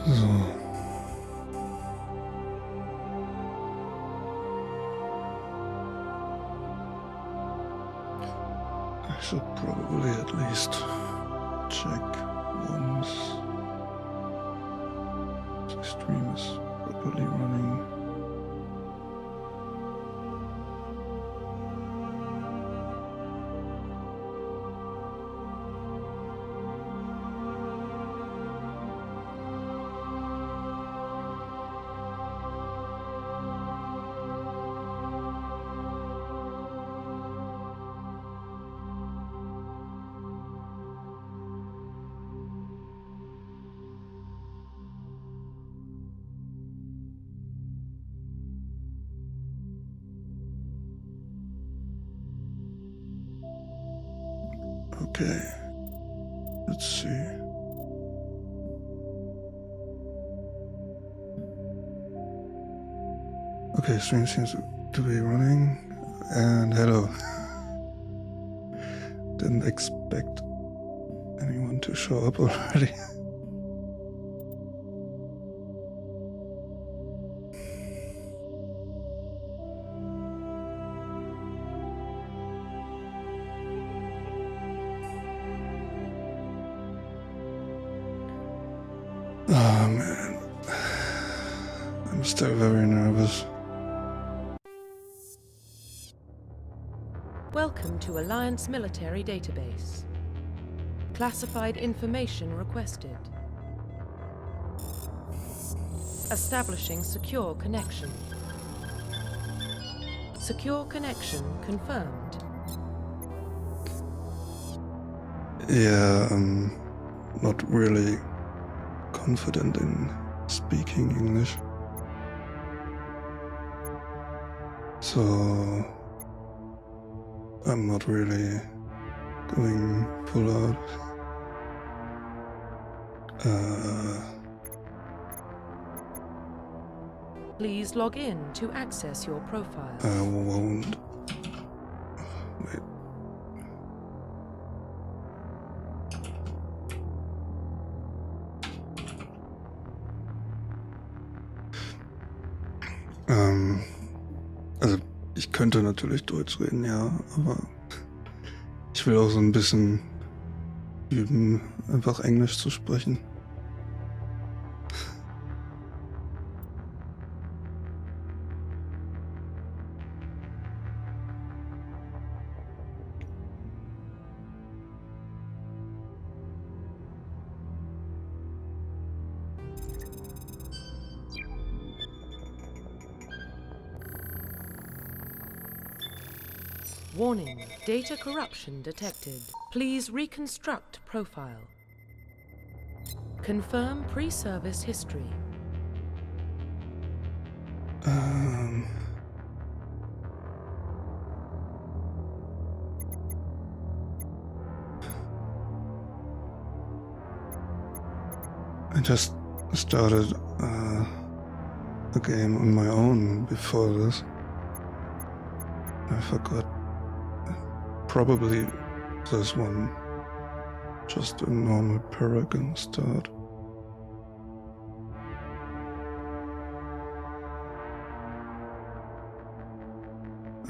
So. I should probably at least check once the stream is properly running. Okay, let's see. Okay, stream seems to be running, and hello. Didn't expect anyone to show up already. Oh man, I'm still very nervous. Welcome to Alliance Military Database. Classified information requested. Establishing secure connection. Secure connection confirmed. Yeah, I'm not really confident in speaking English. So I'm not really going full out. Please log in to access your profile. I won't. Wait. Also ich könnte natürlich Deutsch reden, ja, aber ich will auch so ein bisschen üben, einfach Englisch zu sprechen. Warning, data corruption detected. Please reconstruct profile. Confirm pre-service history. I just started a game on my own before this. I forgot. Probably this one. Just a normal Paragon start.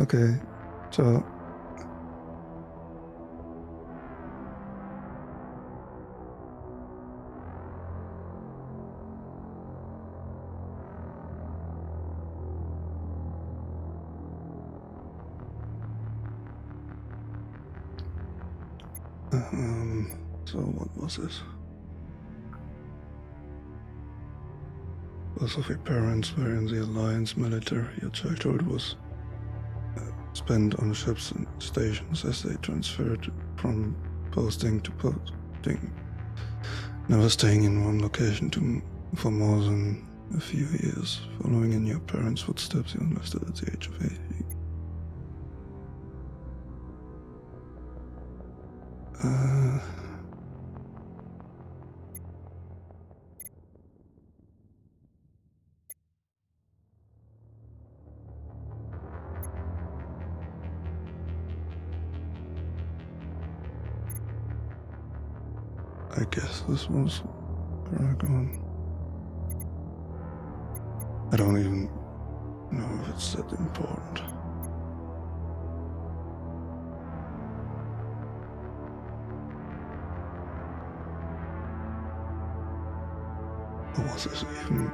Okay, ciao. So what was this? Both of your parents were in the Alliance military. Your childhood was spent on ships and stations as they transferred from posting to posting, never staying in one location for more than a few years. Following in your parents' footsteps, you enlisted at the age of 18. I guess this was Paragon. I don't even know if it's that important. Or was this even...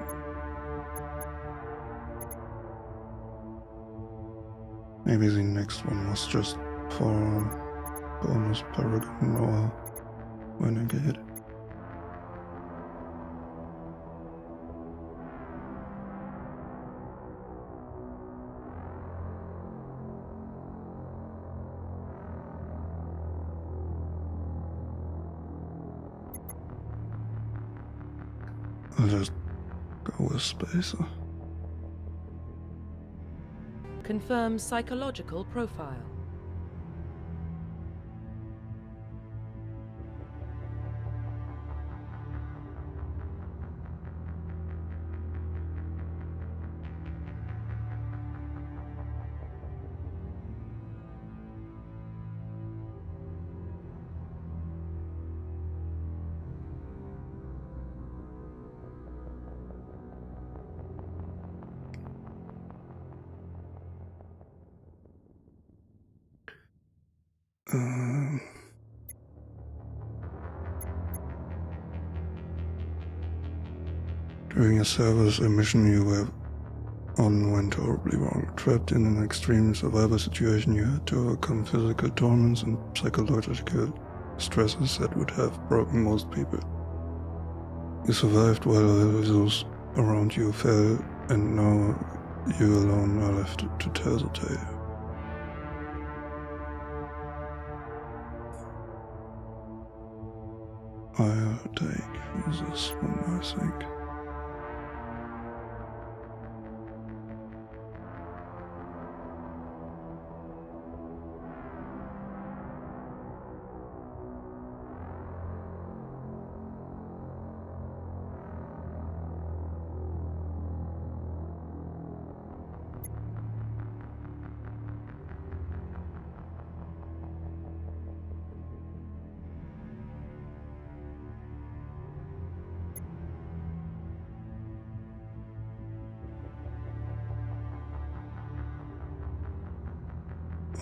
Maybe the next one was just for bonus Paragon or Renegade. I'll just go with Spacer. Confirm psychological profile. During a service mission you were on went horribly wrong. Trapped in an extreme survival situation, you had to overcome physical torments and psychological stresses that would have broken most people. You survived while those around you fell, and now you alone are left to tell the tale. I'll take this one, I think.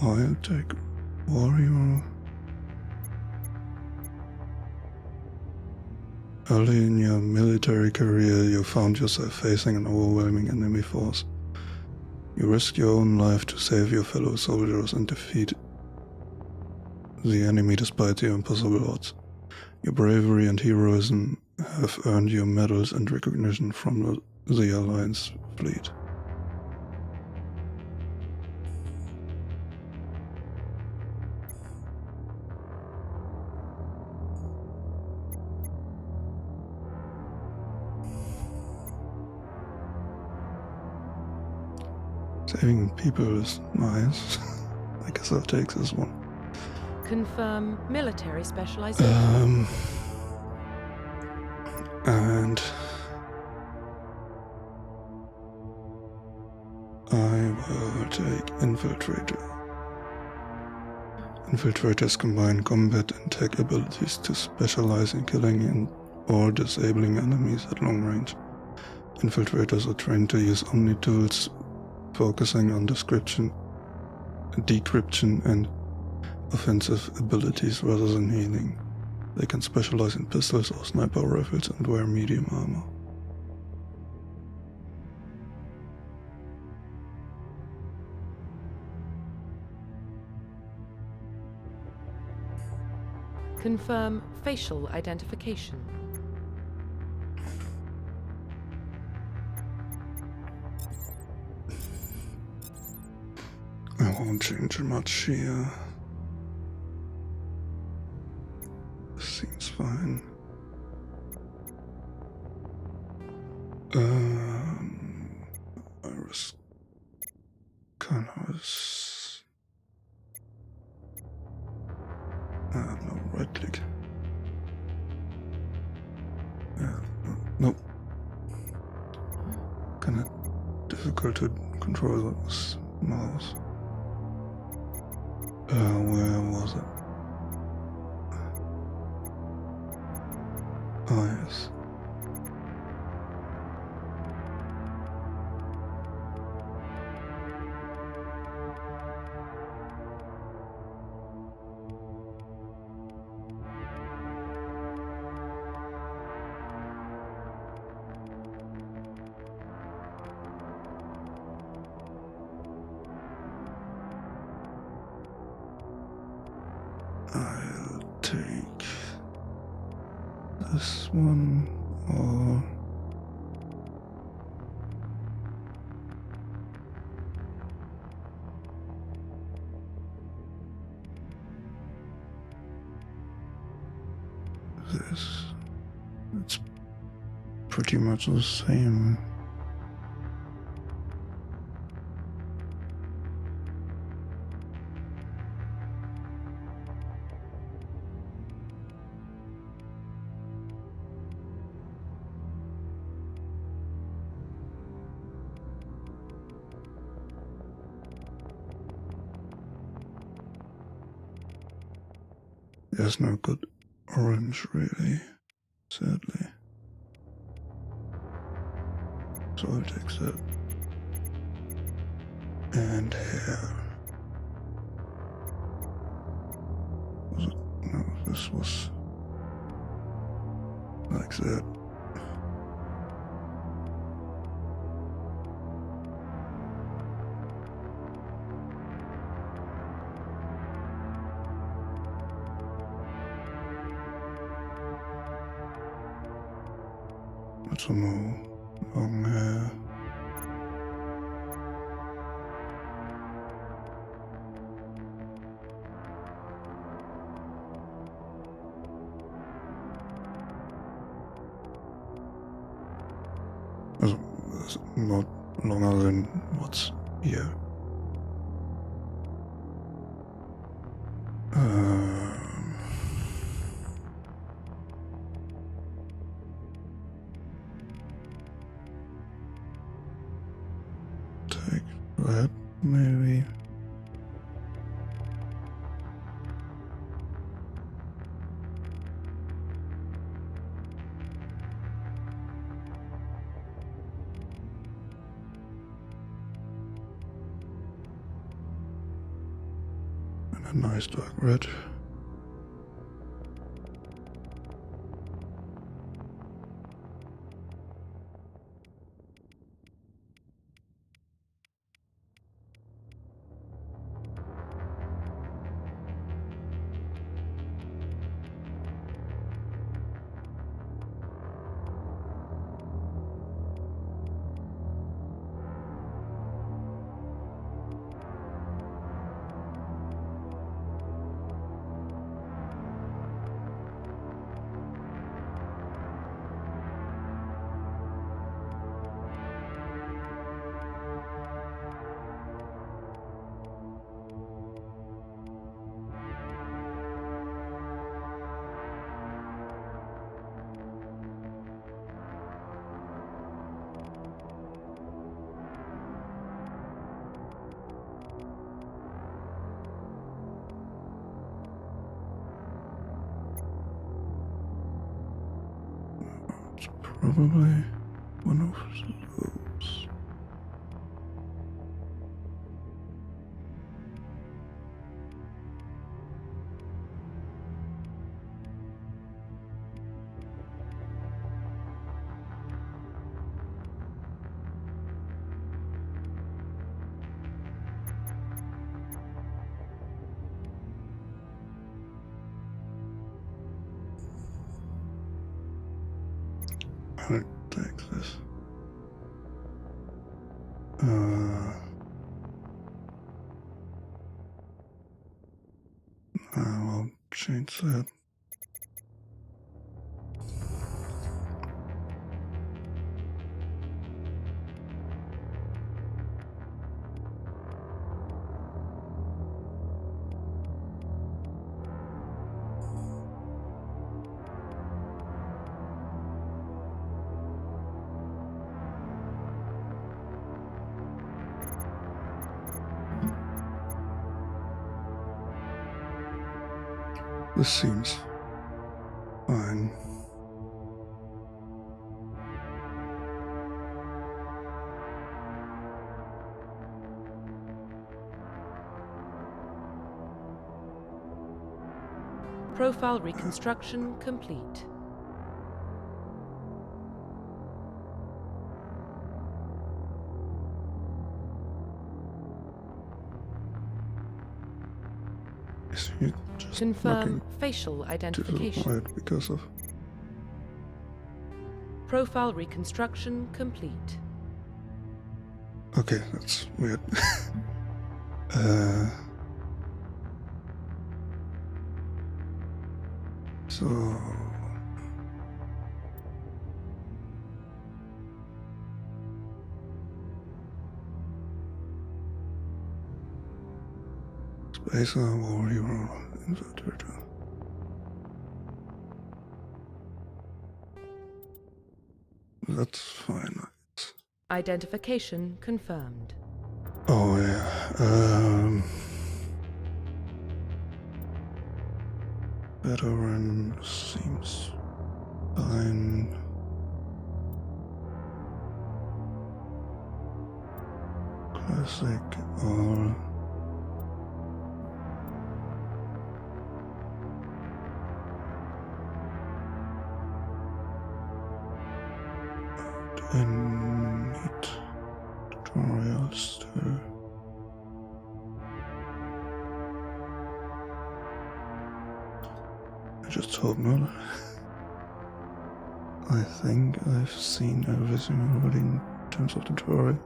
I'll take Warrior. Early in your military career, you found yourself facing an overwhelming enemy force. You risked your own life to save your fellow soldiers and defeat the enemy despite the impossible odds. Your bravery and heroism have earned you medals and recognition from the Alliance fleet. Saving people is nice. I guess I'll take this one. Confirm military specialization. And I will take Infiltrator. Infiltrators combine combat and tech abilities to specialize in killing and or disabling enemies at long range. Infiltrators are trained to use Omni tools, focusing on decryption and offensive abilities rather than healing. They can specialize in pistols or sniper rifles and wear medium armor. Confirm facial identification. I won't change much here. Seems fine. Iris Canvas. No, right click. Nope. Kinda difficult to control this mouse. Where was it? Oh, yes. I'll take this one, or this. It's pretty much the same. There's no good orange, really, sadly. So I'll take that. And hair. Was it? No, this was like that. That's some more long hair. That's not longer than what's here. Take that, maybe. And a nice dark red. It's probably one of those. I'll take this. I'll change that. This seems fine. Profile reconstruction complete. Is he just just Confirm looking facial to the identification. right because of... Profile reconstruction complete. Okay, that's weird. So... Spacer, War Hero, Inverter. That's fine. Identification confirmed. Oh yeah. Veteran seems fine. Classic or do I need tutorials to... I just hope not. I think I've seen everything already in terms of tutorial.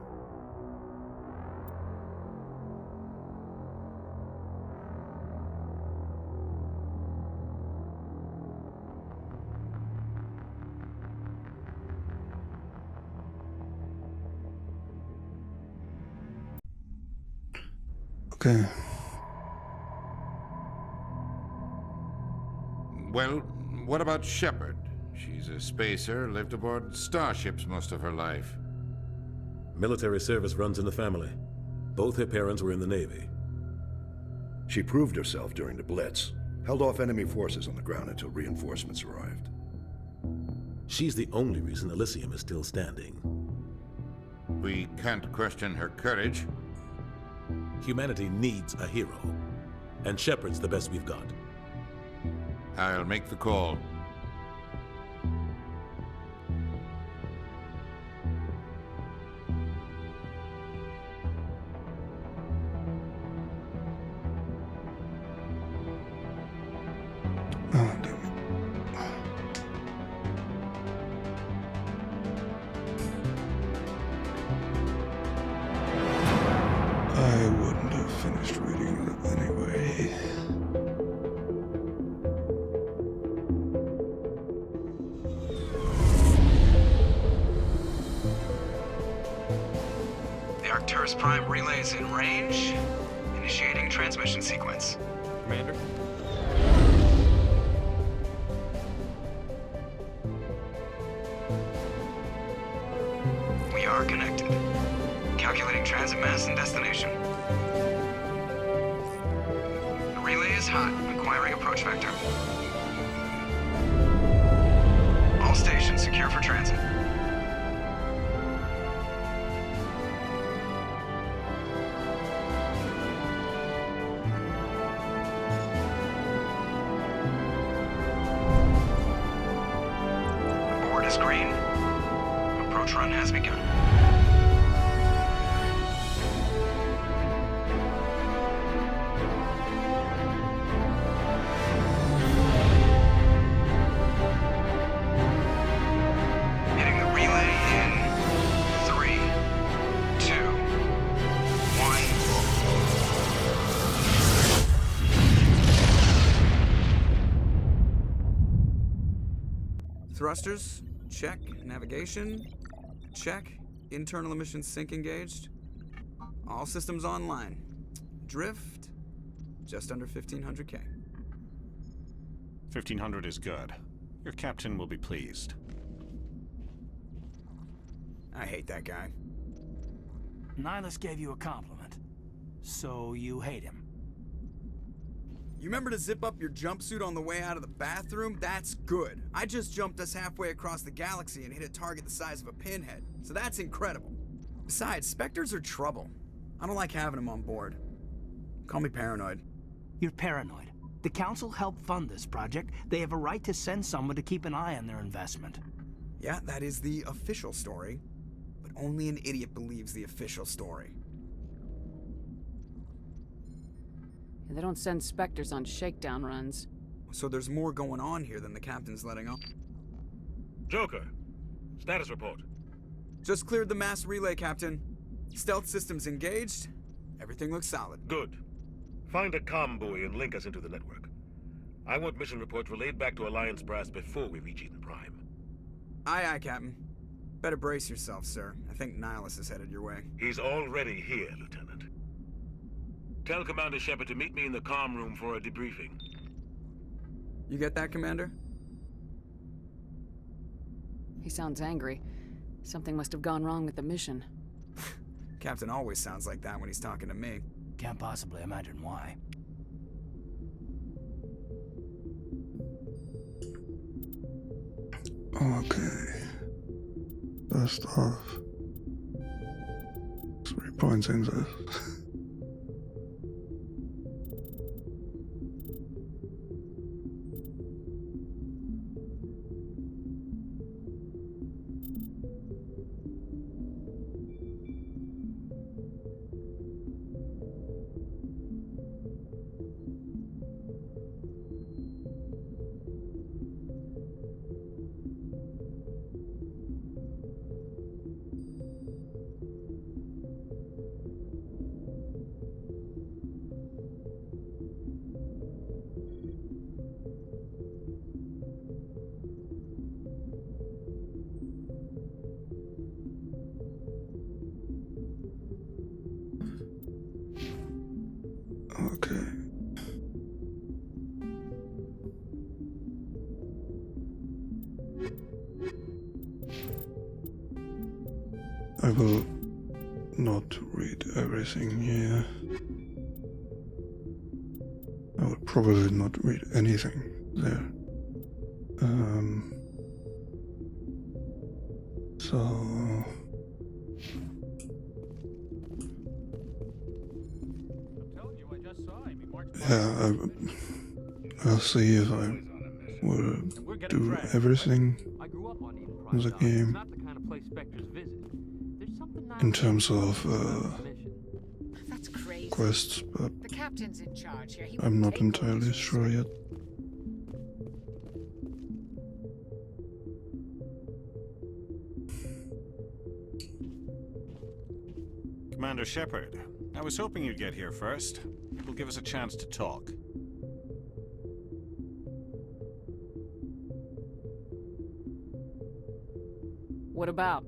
Okay. Well, what about Shepard? She's a spacer, lived aboard starships most of her life. Military service runs in the family. Both her parents were in the Navy. She proved herself during the Blitz, held off enemy forces on the ground until reinforcements arrived. She's the only reason Elysium is still standing. We can't question her courage. Humanity needs a hero, and Shepard's the best we've got. I'll make the call. Oh, damn it. I wouldn't have finished reading that anyway. The Arcturus Prime relay is in range. Initiating transmission sequence. Commander? We are connected. Calculating transit mass and destination. The relay is hot. Acquiring approach vector. All stations secure for transit. Board is green. Approach run has begun. Hitting the relay in 3, 2, 1. Thrusters, check. Navigation, check. Internal emission sync engaged. All systems online. Drift, just under 1500K. 1500 is good. Your captain will be pleased. I hate that guy. Nihilus gave you a compliment, so you hate him. You remember to zip up your jumpsuit on the way out of the bathroom? That's good. I just jumped us halfway across the galaxy and hit a target the size of a pinhead, so that's incredible. Besides, Spectres are trouble. I don't like having them on board. Call me paranoid. You're paranoid. The Council helped fund this project. They have a right to send someone to keep an eye on their investment. Yeah, that is the official story. But only an idiot believes the official story. They don't send Spectres on shakedown runs. So there's more going on here than the captain's letting on. Joker, status report. Just cleared the mass relay, Captain. Stealth systems engaged. Everything looks solid. Good. Find a comm buoy and link us into the network. I want mission reports relayed back to Alliance brass before we reach Eden Prime. Aye, aye, Captain. Better brace yourself, sir. I think Nihilus is headed your way. He's already here, Lieutenant. Tell Commander Shepard to meet me in the comm room for a debriefing. You get that, Commander? He sounds angry. Something must have gone wrong with the mission. Captain always sounds like that when he's talking to me. Can't possibly imagine why. Okay. First off, 3 points in this. Okay. I will not read everything here. I will probably not read anything there. So... yeah, I'll see if I will do everything in the game in terms of That's crazy. quests, but The captain's in charge here. He I'm wouldn't not take entirely orders. sure yet. Commander Shepard, I was hoping you'd get here first. It will give us a chance to talk. What about?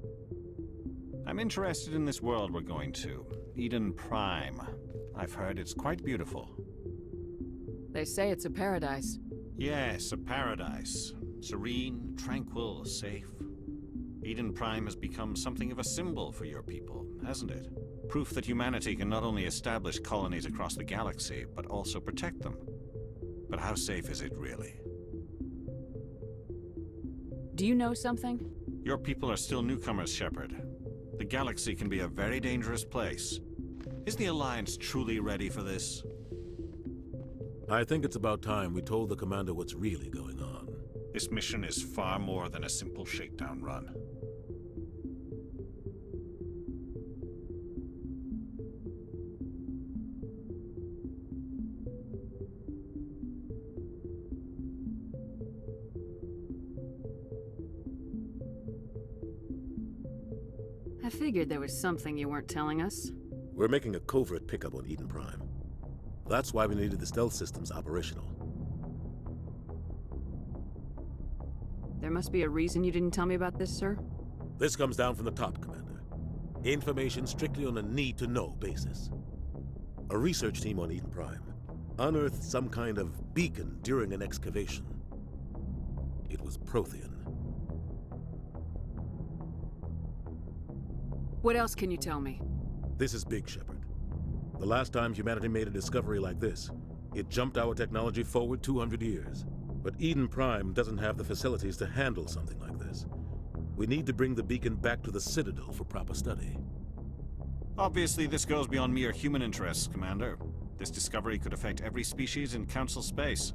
I'm interested in this world we're going to, Eden Prime. I've heard it's quite beautiful. They say it's a paradise. Yes, a paradise. Serene, tranquil, safe. Eden Prime has become something of a symbol for your people, hasn't it? Proof that humanity can not only establish colonies across the galaxy, but also protect them. But how safe is it really? Do you know something? Your people are still newcomers, Shepard. The galaxy can be a very dangerous place. Is the Alliance truly ready for this? I think it's about time we told the commander what's really going on. This mission is far more than a simple shakedown run. I figured there was something you weren't telling us. We're making a covert pickup on Eden Prime. That's why we needed the stealth systems operational. There must be a reason you didn't tell me about this, sir? This comes down from the top, Commander. Information strictly on a need-to-know basis. A research team on Eden Prime unearthed some kind of beacon during an excavation. It was Prothean. What else can you tell me? This is big, Shepard. The last time humanity made a discovery like this, it jumped our technology forward 200 years. But Eden Prime doesn't have the facilities to handle something like this. We need to bring the beacon back to the Citadel for proper study. Obviously, this goes beyond mere human interests, Commander. This discovery could affect every species in Council space.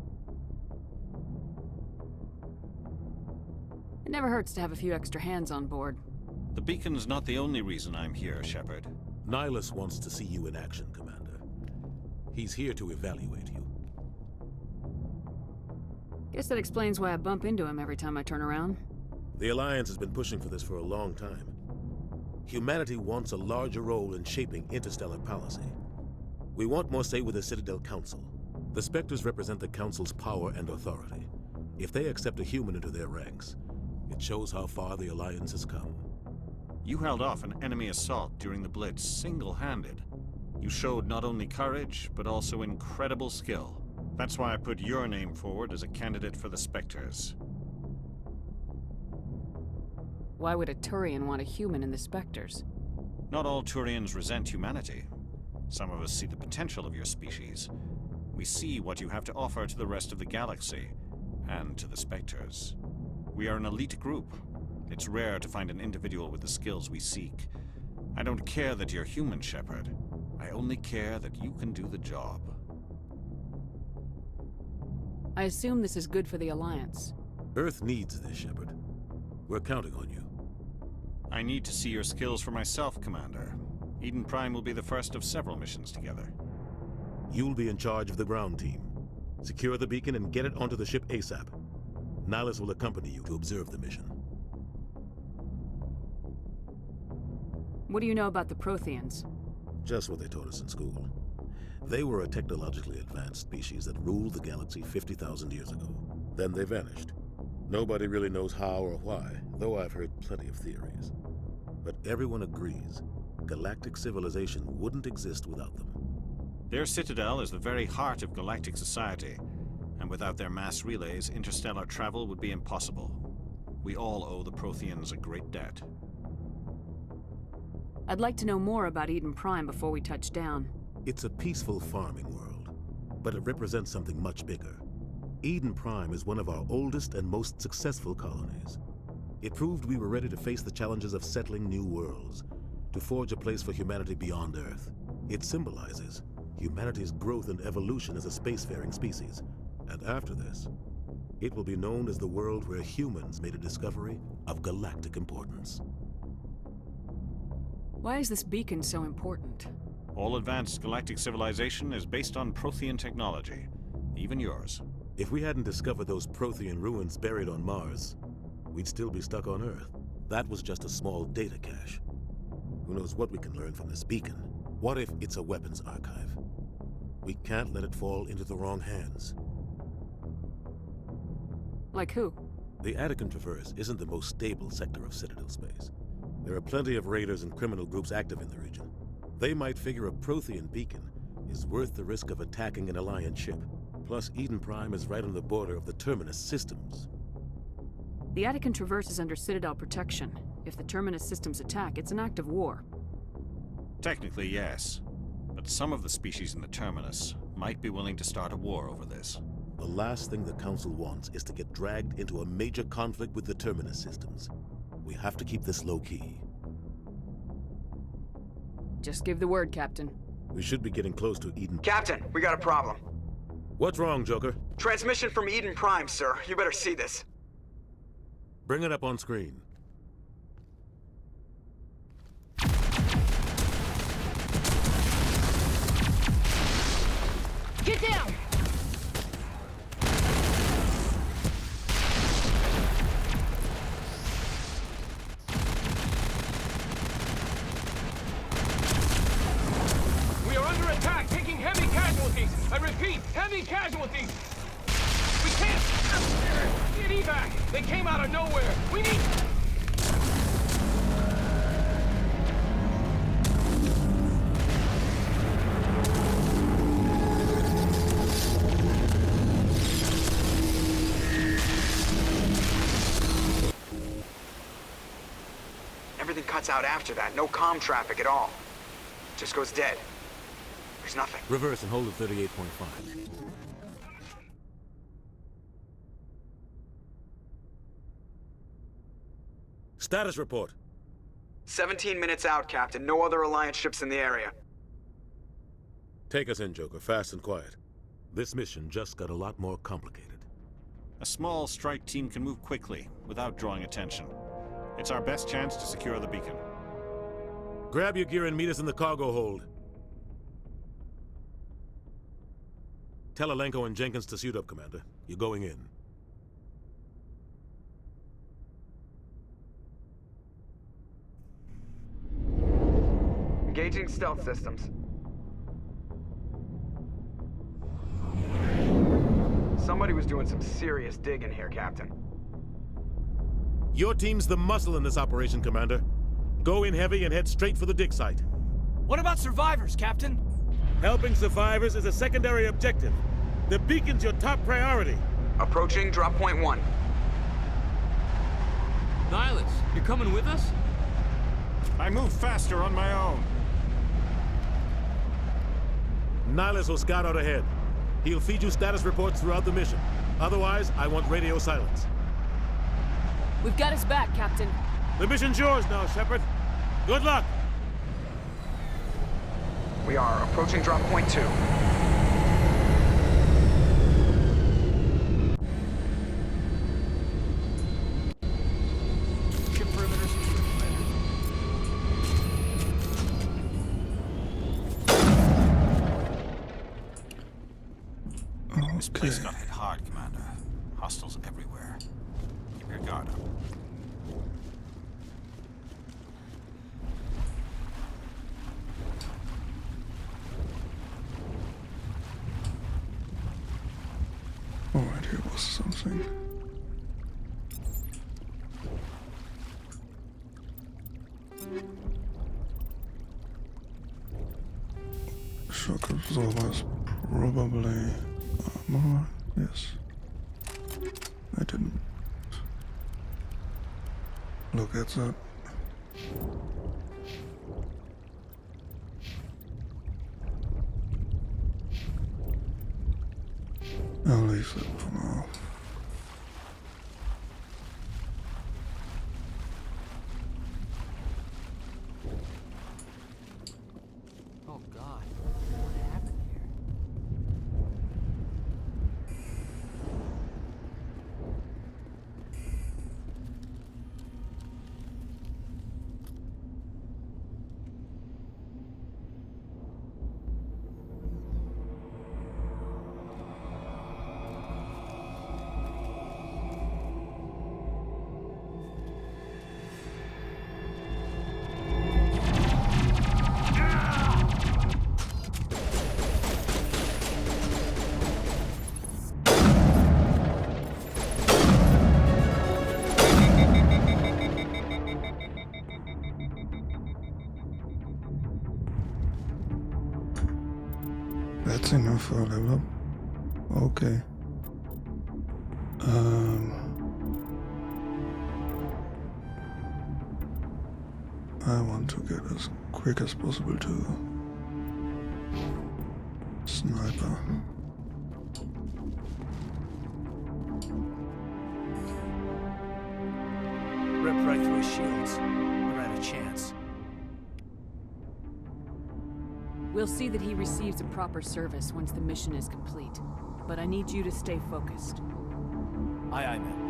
It never hurts to have a few extra hands on board. The beacon's not the only reason I'm here, Shepard. Nihilus wants to see you in action, Commander. He's here to evaluate you. Guess that explains why I bump into him every time I turn around. The Alliance has been pushing for this for a long time. Humanity wants a larger role in shaping interstellar policy. We want more say with the Citadel Council. The Spectres represent the Council's power and authority. If they accept a human into their ranks, it shows how far the Alliance has come. You held off an enemy assault during the Blitz single-handed. You showed not only courage, but also incredible skill. That's why I put your name forward as a candidate for the Spectres. Why would a Turian want a human in the Spectres? Not all Turians resent humanity. Some of us see the potential of your species. We see what you have to offer to the rest of the galaxy, and to the Spectres. We are an elite group. It's rare to find an individual with the skills we seek. I don't care that you're human, Shepard. I only care that you can do the job. I assume this is good for the Alliance. Earth needs this, Shepard. We're counting on you. I need to see your skills for myself, Commander. Eden Prime will be the first of several missions together. You'll be in charge of the ground team. Secure the beacon and get it onto the ship ASAP. Nihilus will accompany you to observe the mission. What do you know about the Protheans? Just what they taught us in school. They were a technologically advanced species that ruled the galaxy 50,000 years ago. Then they vanished. Nobody really knows how or why, though I've heard plenty of theories. But everyone agrees, galactic civilization wouldn't exist without them. Their citadel is the very heart of galactic society, and without their mass relays, interstellar travel would be impossible. We all owe the Protheans a great debt. I'd like to know more about Eden Prime before we touch down. It's a peaceful farming world, but it represents something much bigger. Eden Prime is one of our oldest and most successful colonies. It proved we were ready to face the challenges of settling new worlds, to forge a place for humanity beyond Earth. It symbolizes humanity's growth and evolution as a spacefaring species. And after this, it will be known as the world where humans made a discovery of galactic importance. Why is this beacon so important? All advanced galactic civilization is based on Prothean technology, even yours. If we hadn't discovered those Prothean ruins buried on Mars, we'd still be stuck on Earth. That was just a small data cache. Who knows what we can learn from this beacon? What if it's a weapons archive? We can't let it fall into the wrong hands. Like who? The Attican Traverse isn't the most stable sector of Citadel space. There are plenty of raiders and criminal groups active in the region. They might figure a Prothean beacon is worth the risk of attacking an Alliance ship. Plus, Eden Prime is right on the border of the Terminus systems. The Attican Traverse is under Citadel protection. If the Terminus systems attack, it's an act of war. Technically, yes. But some of the species in the Terminus might be willing to start a war over this. The last thing the Council wants is to get dragged into a major conflict with the Terminus systems. We have to keep this low-key. Just give the word, Captain. We should be getting close to Eden. Captain, we got a problem. What's wrong, Joker? Transmission from Eden Prime, sir. You better see this. Bring it up on screen. Get down! We are under attack, taking heavy casualties. I repeat, heavy casualties. We can't get evac. They came out of nowhere. We need... Everything cuts out after that. No comm traffic at all. Just goes dead. There's nothing. Reverse and hold at 38.5. Status report. 17 minutes out, Captain. No other Alliance ships in the area. Take us in, Joker, fast and quiet. This mission just got a lot more complicated. A small strike team can move quickly, without drawing attention. It's our best chance to secure the beacon. Grab your gear and meet us in the cargo hold. Tell Alenko and Jenkins to suit up, Commander. You're going in. Engaging stealth systems. Somebody was doing some serious digging here, Captain. Your team's the muscle in this operation, Commander. Go in heavy and head straight for the dig site. What about survivors, Captain? Helping survivors is a secondary objective. The beacon's your top priority. Approaching drop point 1. Nihilus, you're coming with us? I move faster on my own. Nihilus will scout out ahead. He'll feed you status reports throughout the mission. Otherwise, I want radio silence. We've got his back, Captain. The mission's yours now, Shepard. Good luck! We are approaching drop point 2. Ship perimeter secure, Commander. This place got hit hard, Commander. Hostiles everywhere. Keep your guard up. Alright, here was something. Shock absorbers, probably armor, yes. I didn't look at that. I'll leave that for now. Oh God, what happened here? That's enough for a level up. Okay. I want to get as quick as possible to sniper. Ripped right through his shields. Never had a chance. We'll see that he receives a proper service once the mission is complete. But I need you to stay focused. Aye, aye, ma'am.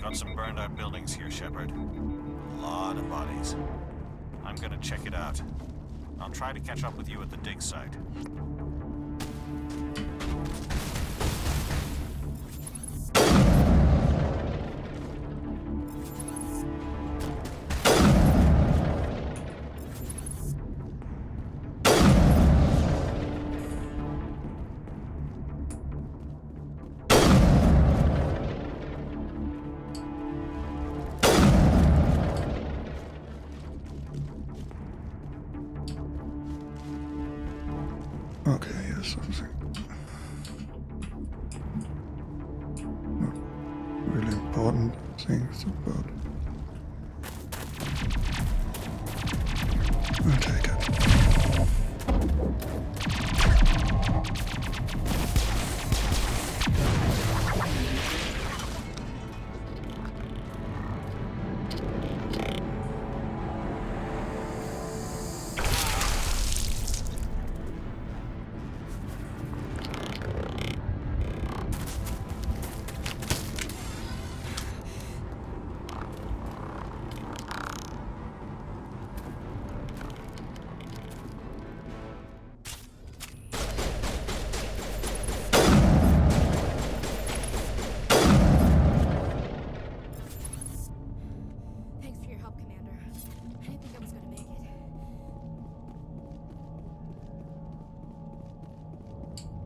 Got some burned out buildings here, Shepard. A lot of bodies. I'm gonna check it out. I'll try to catch up with you at the dig site. Okay, here's something. Not really important things, but I'll take it.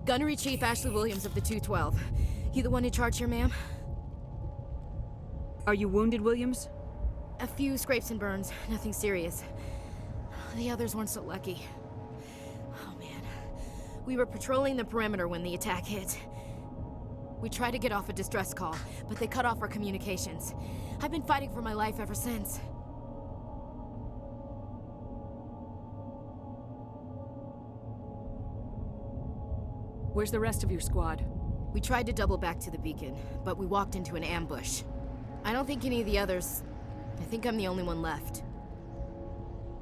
Gunnery Chief Ashley Williams of the 212. You the one in charge here, ma'am? Are you wounded, Williams? A few scrapes and burns, nothing serious. The others weren't so lucky. Oh man. We were patrolling the perimeter when the attack hit. We tried to get off a distress call, but they cut off our communications. I've been fighting for my life ever since. Where's the rest of your squad? We tried to double back to the beacon, but we walked into an ambush. I don't think any of the others... I think I'm the only one left.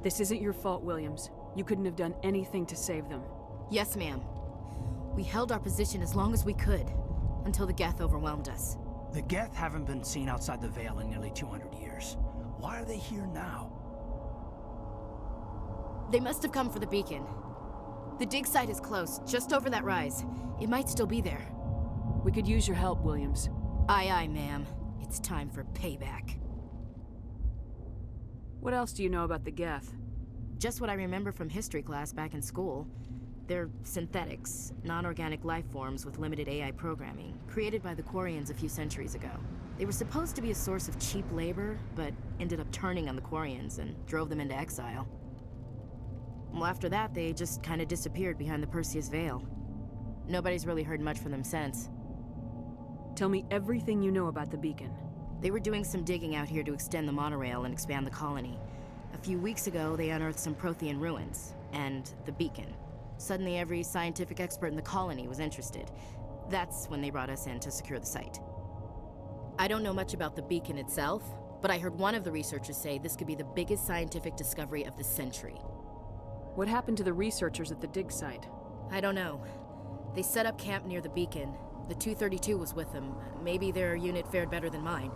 This isn't your fault, Williams. You couldn't have done anything to save them. Yes, ma'am. We held our position as long as we could, until the Geth overwhelmed us. The Geth haven't been seen outside the Veil in nearly 200 years. Why are they here now? They must have come for the beacon. The dig site is close, just over that rise. It might still be there. We could use your help, Williams. Aye, aye, ma'am. It's time for payback. What else do you know about the Geth? Just what I remember from history class back in school. They're synthetics, non-organic life forms with limited AI programming, created by the Quarians a few centuries ago. They were supposed to be a source of cheap labor, but ended up turning on the Quarians and drove them into exile. Well, after that, they just kind of disappeared behind the Perseus Veil. Nobody's really heard much from them since. Tell me everything you know about the beacon. They were doing some digging out here to extend the monorail and expand the colony. A few weeks ago, they unearthed some Prothean ruins, and the beacon. Suddenly, every scientific expert in the colony was interested. That's when they brought us in to secure the site. I don't know much about the beacon itself, but I heard one of the researchers say this could be the biggest scientific discovery of the century. What happened to the researchers at the dig site? I don't know. They set up camp near the beacon. The 232 was with them. Maybe their unit fared better than mine.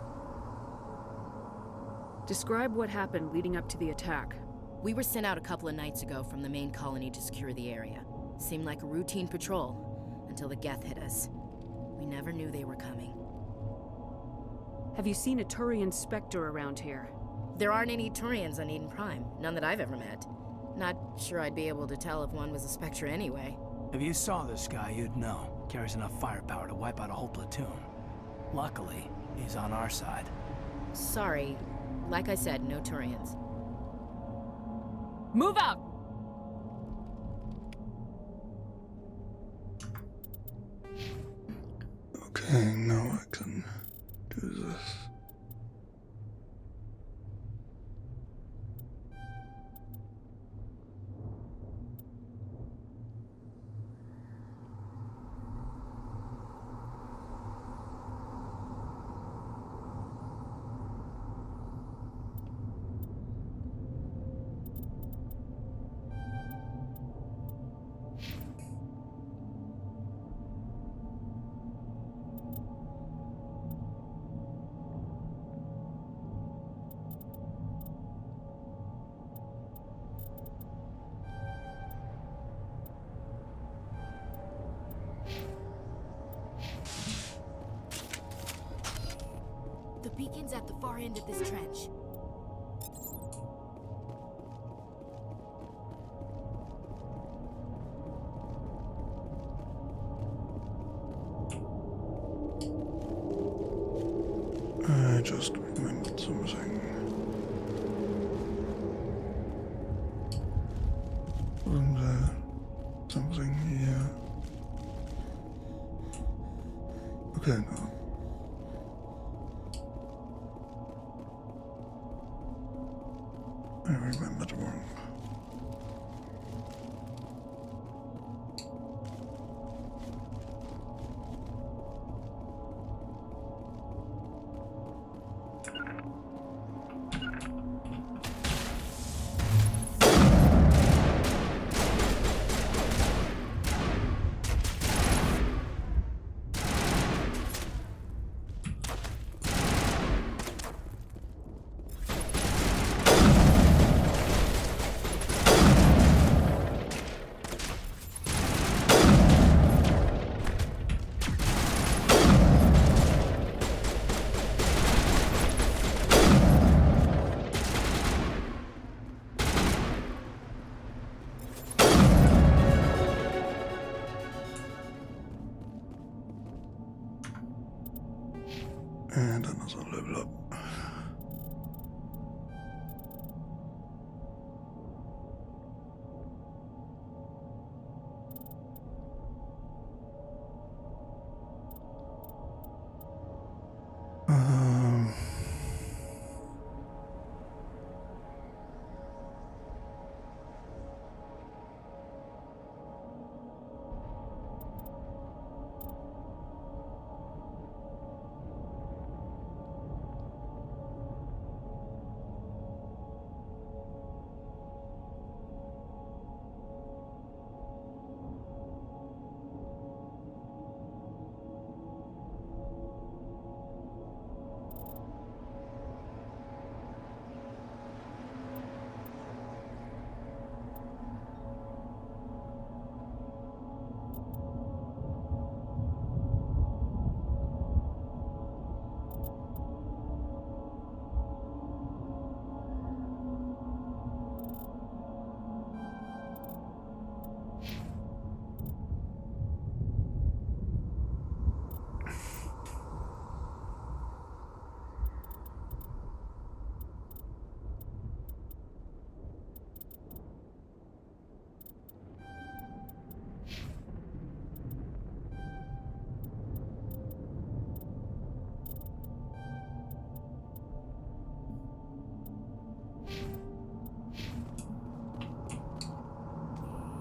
Describe what happened leading up to the attack. We were sent out a couple of nights ago from the main colony to secure the area. Seemed like a routine patrol, until the Geth hit us. We never knew they were coming. Have you seen a Turian Spectre around here? There aren't any Turians on Eden Prime. None that I've ever met. Not sure I'd be able to tell if one was a Spectre anyway. If you saw this guy, you'd know. Carries enough firepower to wipe out a whole platoon. Luckily, he's on our side. Sorry. Like I said, no Turians. Move out! Okay, now I can do this. The beacon's at the far end of this trench. I just remembered something. Wasn't there something here? Okay, no. I remembered wrong. And another level up.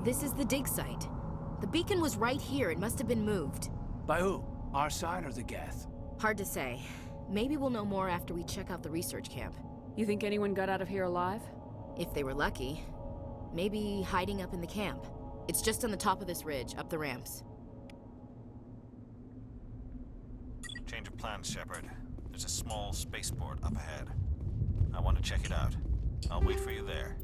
This is the dig site. The beacon was right here. It must have been moved. By who? Our side or the Geth? Hard to say. Maybe we'll know more after we check out the research camp. You think anyone got out of here alive? If they were lucky. Maybe hiding up in the camp. It's just on the top of this ridge, up the ramps. Change of plans, Shepard. There's a small spaceport up ahead. I want to check it out. I'll wait for you there.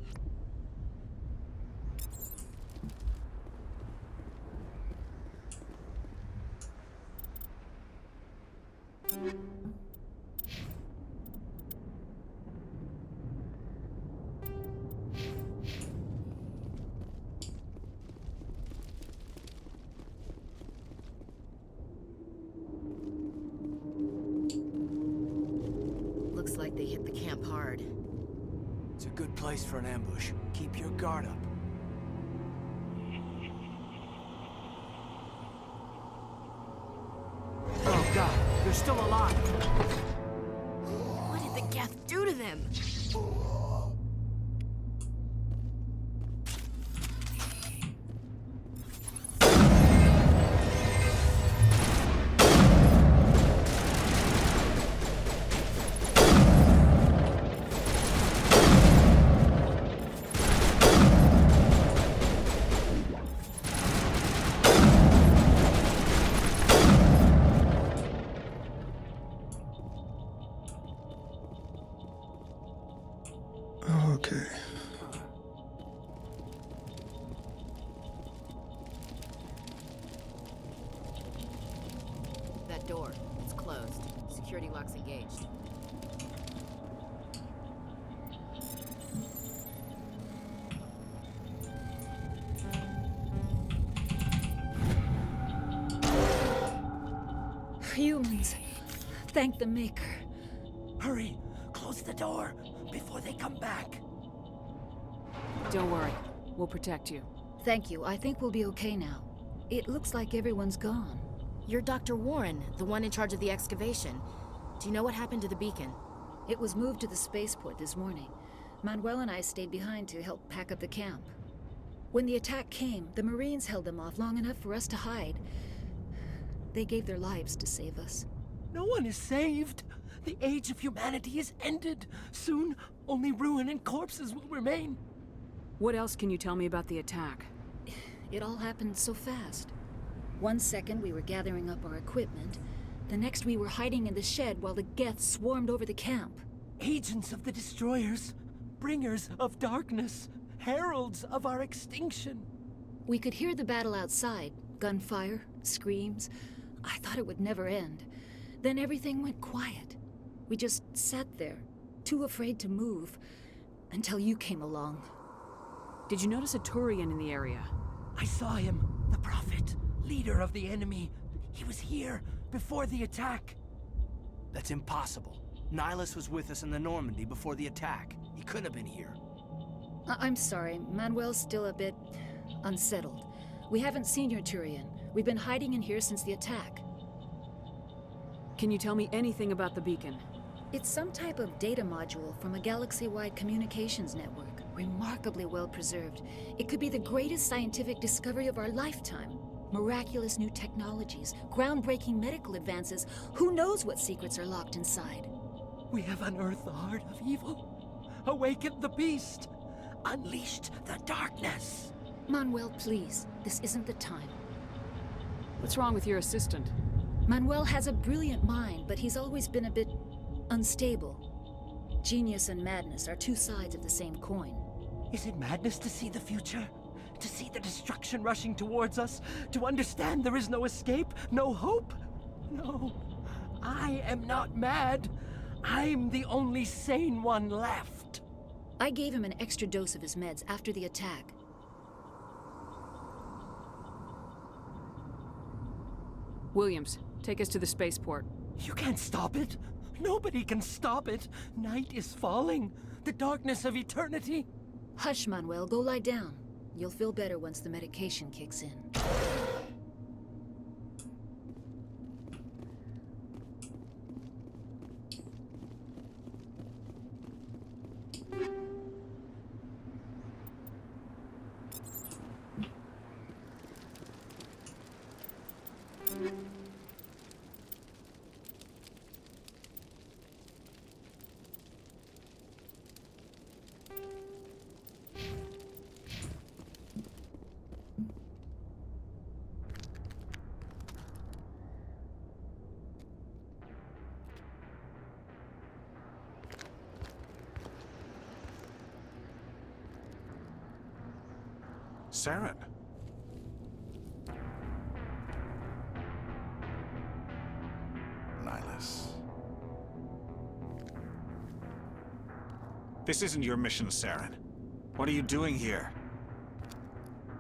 Looks like they hit the camp hard. It's a good place for an ambush. Keep your guard up. Oh god, they're still alive! What did the Geth do to them? Okay. That door, it's closed. Security lock's engaged. Humans. Thank the Maker. Hurry! Close the door before they come back. Don't worry. We'll protect you. Thank you. I think we'll be okay now. It looks like everyone's gone. You're Dr. Warren, the one in charge of the excavation. Do you know what happened to the beacon? It was moved to the spaceport this morning. Manuel and I stayed behind to help pack up the camp. When the attack came, the Marines held them off long enough for us to hide. They gave their lives to save us. No one is saved. The age of humanity is ended. Soon, only ruin and corpses will remain. What else can you tell me about the attack? It all happened so fast. One second we were gathering up our equipment. The next we were hiding in the shed while the Geth swarmed over the camp. Agents of the Destroyers, bringers of darkness, heralds of our extinction. We could hear the battle outside. Gunfire, screams. I thought it would never end. Then everything went quiet. We just sat there, too afraid to move, until you came along. Did you notice a Turian in the area? I saw him, the Prophet, leader of the enemy. He was here before the attack. That's impossible. Nihilus was with us in the Normandy before the attack. He couldn't have been here. I'm sorry. Manuel's still a bit unsettled. We haven't seen your Turian. We've been hiding in here since the attack. Can you tell me anything about the beacon? It's some type of data module from a galaxy-wide communications network. Remarkably well preserved. It could be the greatest scientific discovery of our lifetime. Miraculous new technologies, groundbreaking medical advances. Who knows what secrets are locked inside? We have unearthed the heart of evil, awakened the beast, unleashed the darkness. Manuel, please. This isn't the time. What's wrong with your assistant? Manuel has a brilliant mind, but he's always been a bit unstable. Genius and madness are two sides of the same coin. Is it madness to see the future? To see the destruction rushing towards us? To understand there is no escape? No hope? No. I am not mad. I'm the only sane one left. I gave him an extra dose of his meds after the attack. Williams, take us to the spaceport. You can't stop it. Nobody can stop it. Night is falling. The darkness of eternity. Hush, Manuel. Go lie down. You'll feel better once the medication kicks in. Saren. Nihilus. This isn't your mission, Saren. What are you doing here?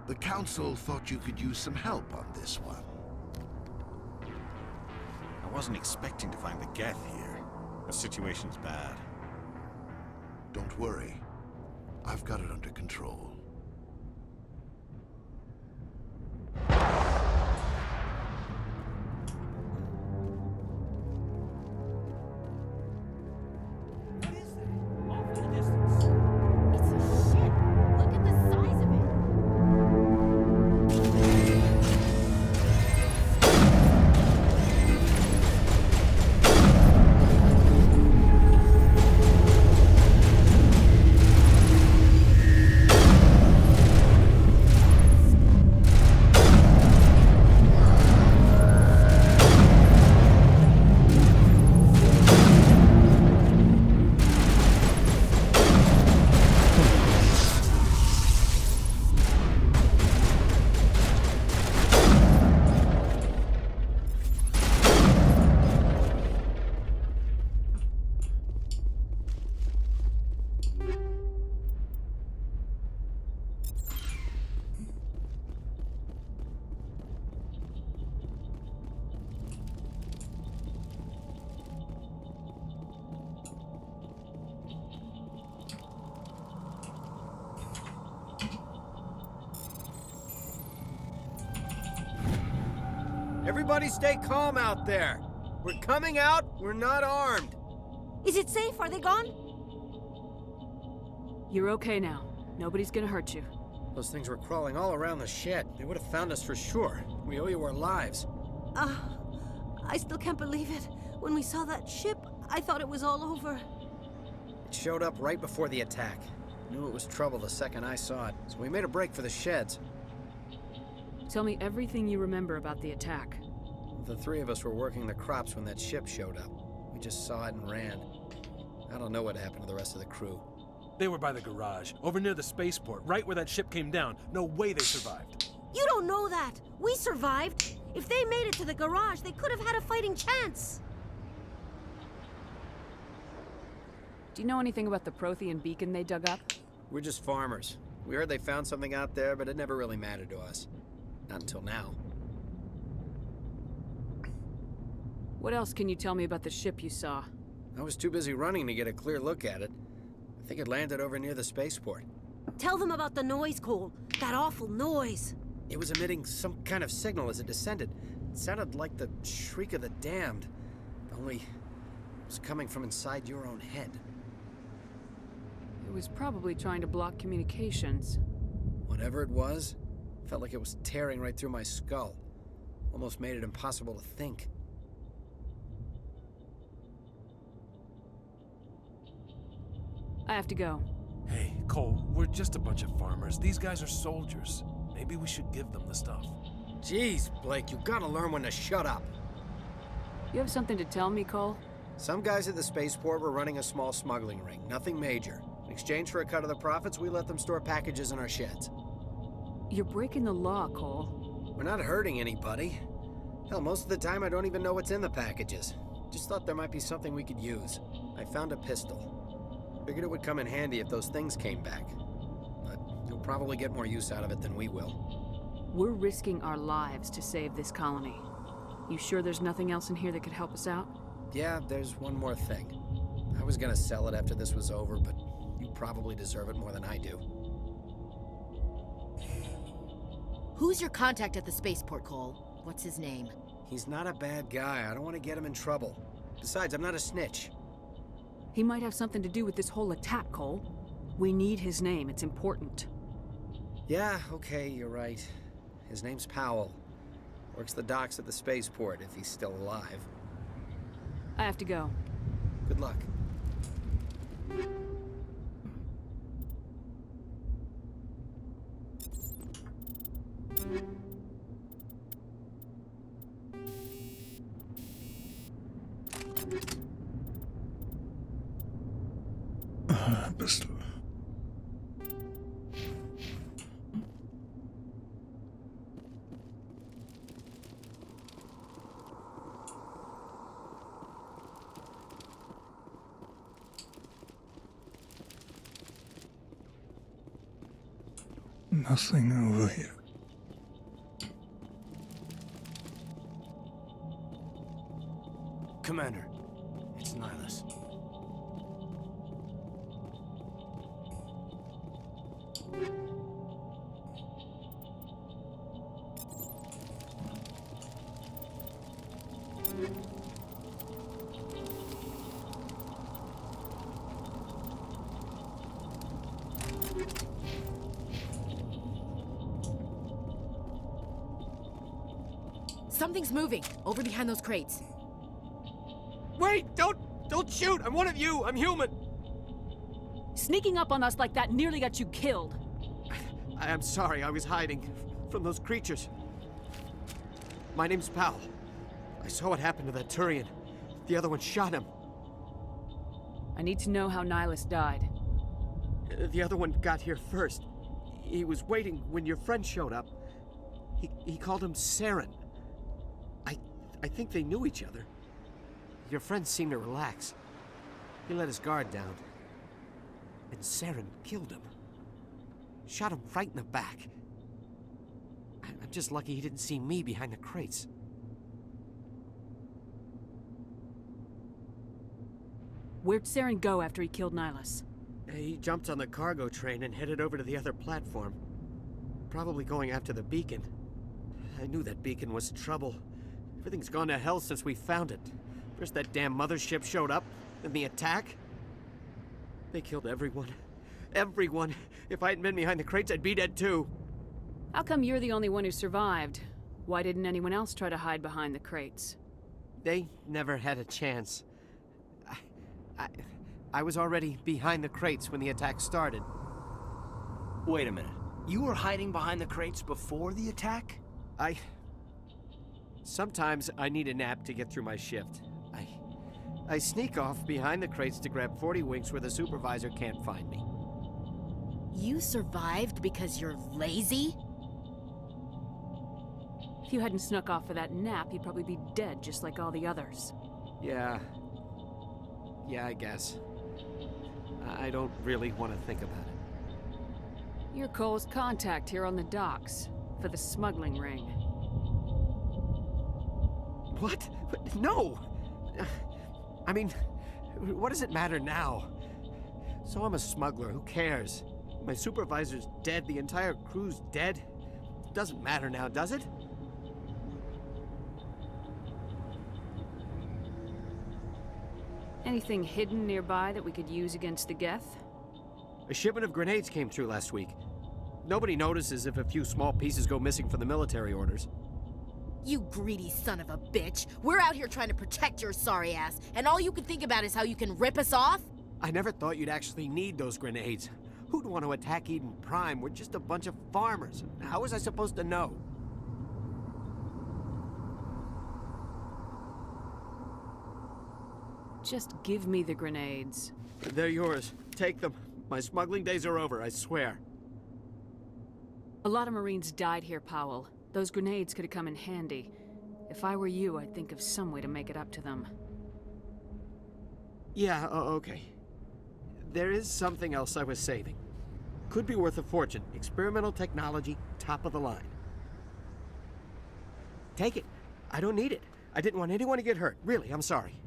The Council thought you could use some help on this one. I wasn't expecting to find the Geth here. The situation's bad. Don't worry. I've got it under control. Everybody stay calm out there. We're coming out, we're not armed. Is it safe? Are they gone? You're okay now. Nobody's gonna hurt you. Those things were crawling all around the shed. They would have found us for sure. We owe you our lives. I still can't believe it. When we saw that ship, I thought it was all over. It showed up right before the attack. Knew it was trouble the second I saw it, so we made a break for the sheds. Tell me everything you remember about the attack. The three of us were working the crops when that ship showed up. We just saw it and ran. I don't know what happened to the rest of the crew. They were by the garage, over near the spaceport, right where that ship came down. No way they survived. You don't know that. We survived. If they made it to the garage, they could have had a fighting chance. Do you know anything about the Prothean beacon they dug up? We're just farmers. We heard they found something out there, but it never really mattered to us. Not until now. What else can you tell me about the ship you saw? I was too busy running to get a clear look at it. I think it landed over near the spaceport. Tell them about the noise, Cole. That awful noise. It was emitting some kind of signal as it descended. It sounded like the shriek of the damned, only it was coming from inside your own head. It was probably trying to block communications. Whatever it was, felt like it was tearing right through my skull. Almost made it impossible to think. I have to go. Hey, Cole, we're just a bunch of farmers. These guys are soldiers. Maybe we should give them the stuff. Jeez, Blake, you gotta learn when to shut up. You have something to tell me, Cole? Some guys at the spaceport were running a small smuggling ring, nothing major. In exchange for a cut of the profits, we let them store packages in our sheds. You're breaking the law, Cole. We're not hurting anybody. Hell, most of the time I don't even know what's in the packages. Just thought there might be something we could use. I found a pistol. Figured it would come in handy if those things came back. But you'll probably get more use out of it than we will. We're risking our lives to save this colony. You sure there's nothing else in here that could help us out? Yeah, there's one more thing. I was gonna sell it after this was over, but you probably deserve it more than I do. Who's your contact at the spaceport, Cole? What's his name? He's not a bad guy. I don't want to get him in trouble. Besides, I'm not a snitch. He might have something to do with this whole attack, Cole. We need his name. It's important. Yeah, okay, you're right. His name's Powell. Works the docks at the spaceport, if he's still alive. I have to go. Good luck. Pistol. Nothing over here. Commander, it's Nihilus. Something's moving over behind those crates. Wait! Don't shoot! I'm one of you! I'm human! Sneaking up on us like that nearly got you killed. I'm sorry, I was hiding from those creatures. My name's Powell. I saw what happened to that Turian. The other one shot him. I need to know how Nihilus died. The other one got here first. He was waiting when your friend showed up. He called him Saren. I think they knew each other. Your friend seemed to relax. He let his guard down. And Saren killed him. Shot him right in the back. I'm just lucky he didn't see me behind the crates. Where'd Saren go after he killed Nihilus? He jumped on the cargo train and headed over to the other platform. Probably going after the beacon. I knew that beacon was trouble. Everything's gone to hell since we found it. First that damn mothership showed up, then the attack. They killed everyone. Everyone. If I hadn't been behind the crates, I'd be dead too. How come you're the only one who survived? Why didn't anyone else try to hide behind the crates? They never had a chance. I was already behind the crates when the attack started. Wait a minute. You were hiding behind the crates before the attack? Sometimes I need a nap to get through my shift. I sneak off behind the crates to grab 40 winks where the supervisor can't find me. You survived because you're lazy? If you hadn't snuck off for that nap, you'd probably be dead just like all the others. Yeah, I guess. I don't really want to think about it. You're Cole's contact here on the docks for the smuggling ring. What? No! I mean, what does it matter now? So I'm a smuggler, who cares? My supervisor's dead, the entire crew's dead. It doesn't matter now, does it? Anything hidden nearby that we could use against the Geth? A shipment of grenades came through last week. Nobody notices if a few small pieces go missing from the military orders. You greedy son of a bitch. We're out here trying to protect your sorry ass, and all you can think about is how you can rip us off? I never thought you'd actually need those grenades. Who'd want to attack Eden Prime? We're just a bunch of farmers. How was I supposed to know? Just give me the grenades. They're yours. Take them. My smuggling days are over, I swear. A lot of Marines died here, Powell. Those grenades could have come in handy. If I were you, I'd think of some way to make it up to them. Yeah, okay. There is something else I was saving. Could be worth a fortune. Experimental technology, top of the line. Take it. I don't need it. I didn't want anyone to get hurt. Really, I'm sorry.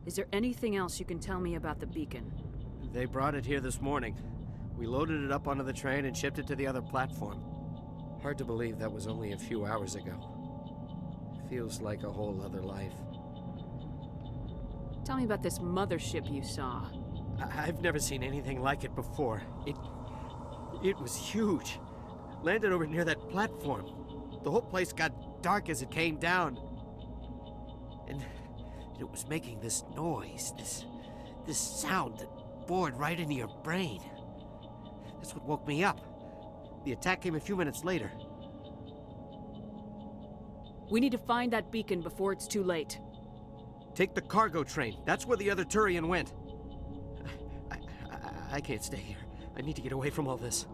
Is there anything else you can tell me about the beacon? They brought it here this morning. We loaded it up onto the train and shipped it to the other platform. Hard to believe that was only a few hours ago. Feels like a whole other life. Tell me about this mothership you saw. I've never seen anything like it before. It was huge. Landed over near that platform. The whole place got dark as it came down. And it was making this noise, this sound that bored right into your brain. That's what woke me up. The attack came a few minutes later. We need to find that beacon before it's too late. Take the cargo train. That's where the other Turian went. I can't stay here. I need to get away from all this.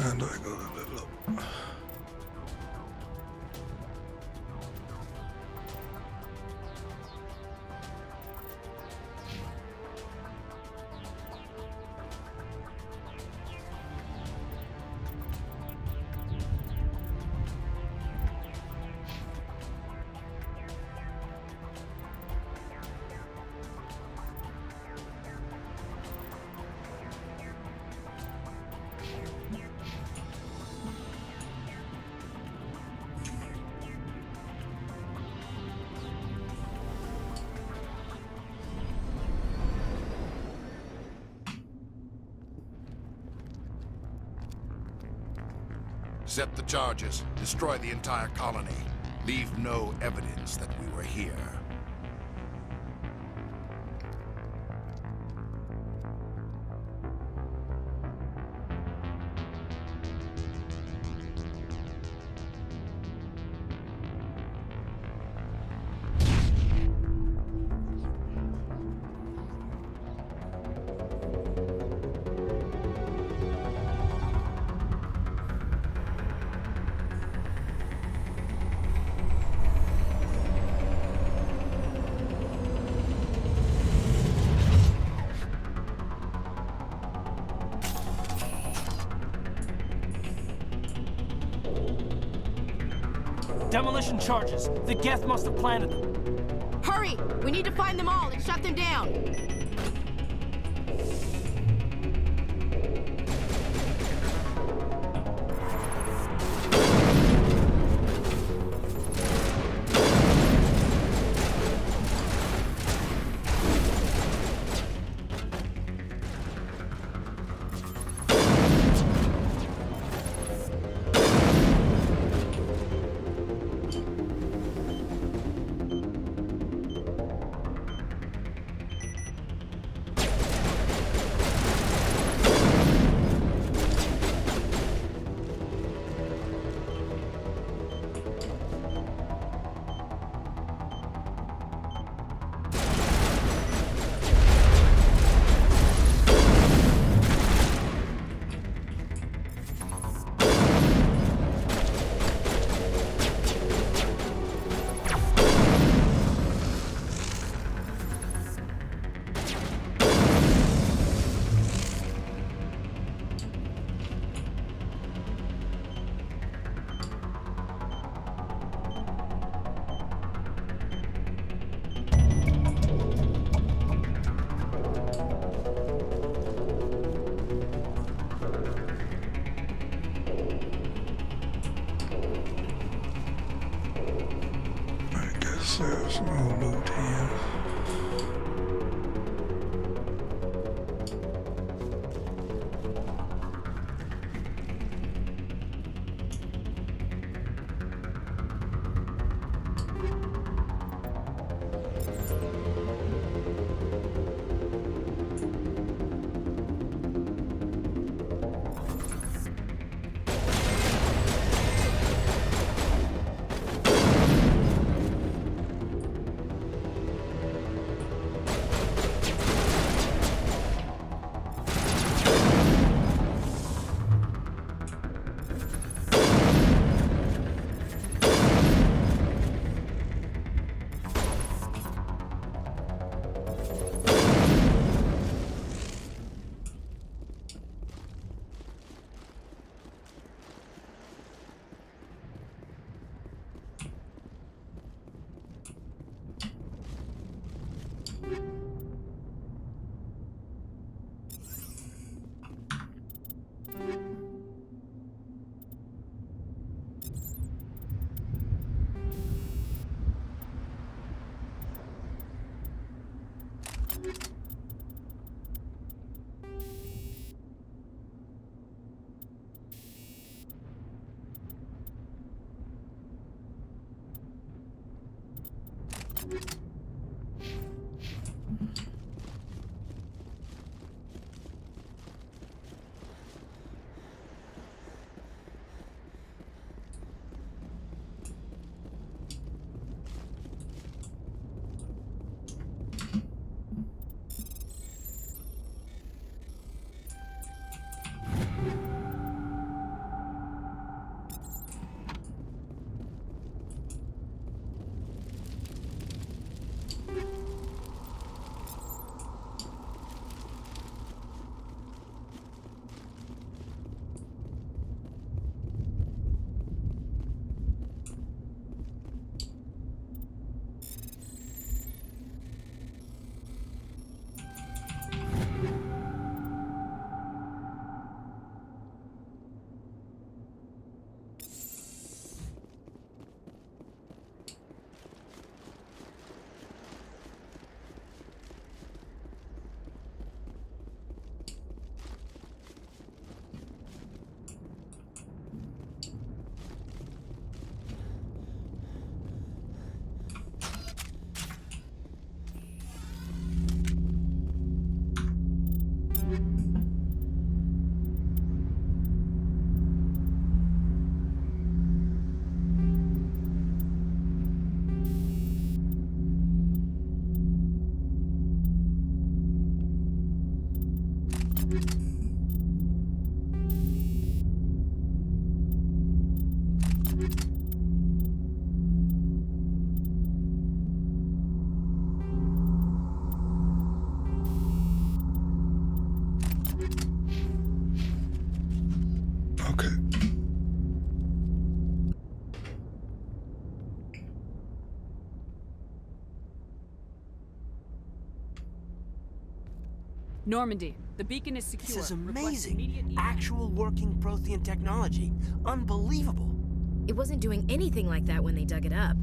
And I got a level up. Set the charges. Destroy the entire colony. Leave no evidence that we were here. Demolition charges. The Geth must have planted them. Hurry! We need to find them all and shut them down. There's no loot here. Normandy, the beacon is secure. This is Request amazing. immediate evac. Actual working Prothean technology. Unbelievable. It wasn't doing anything like that when they dug it up.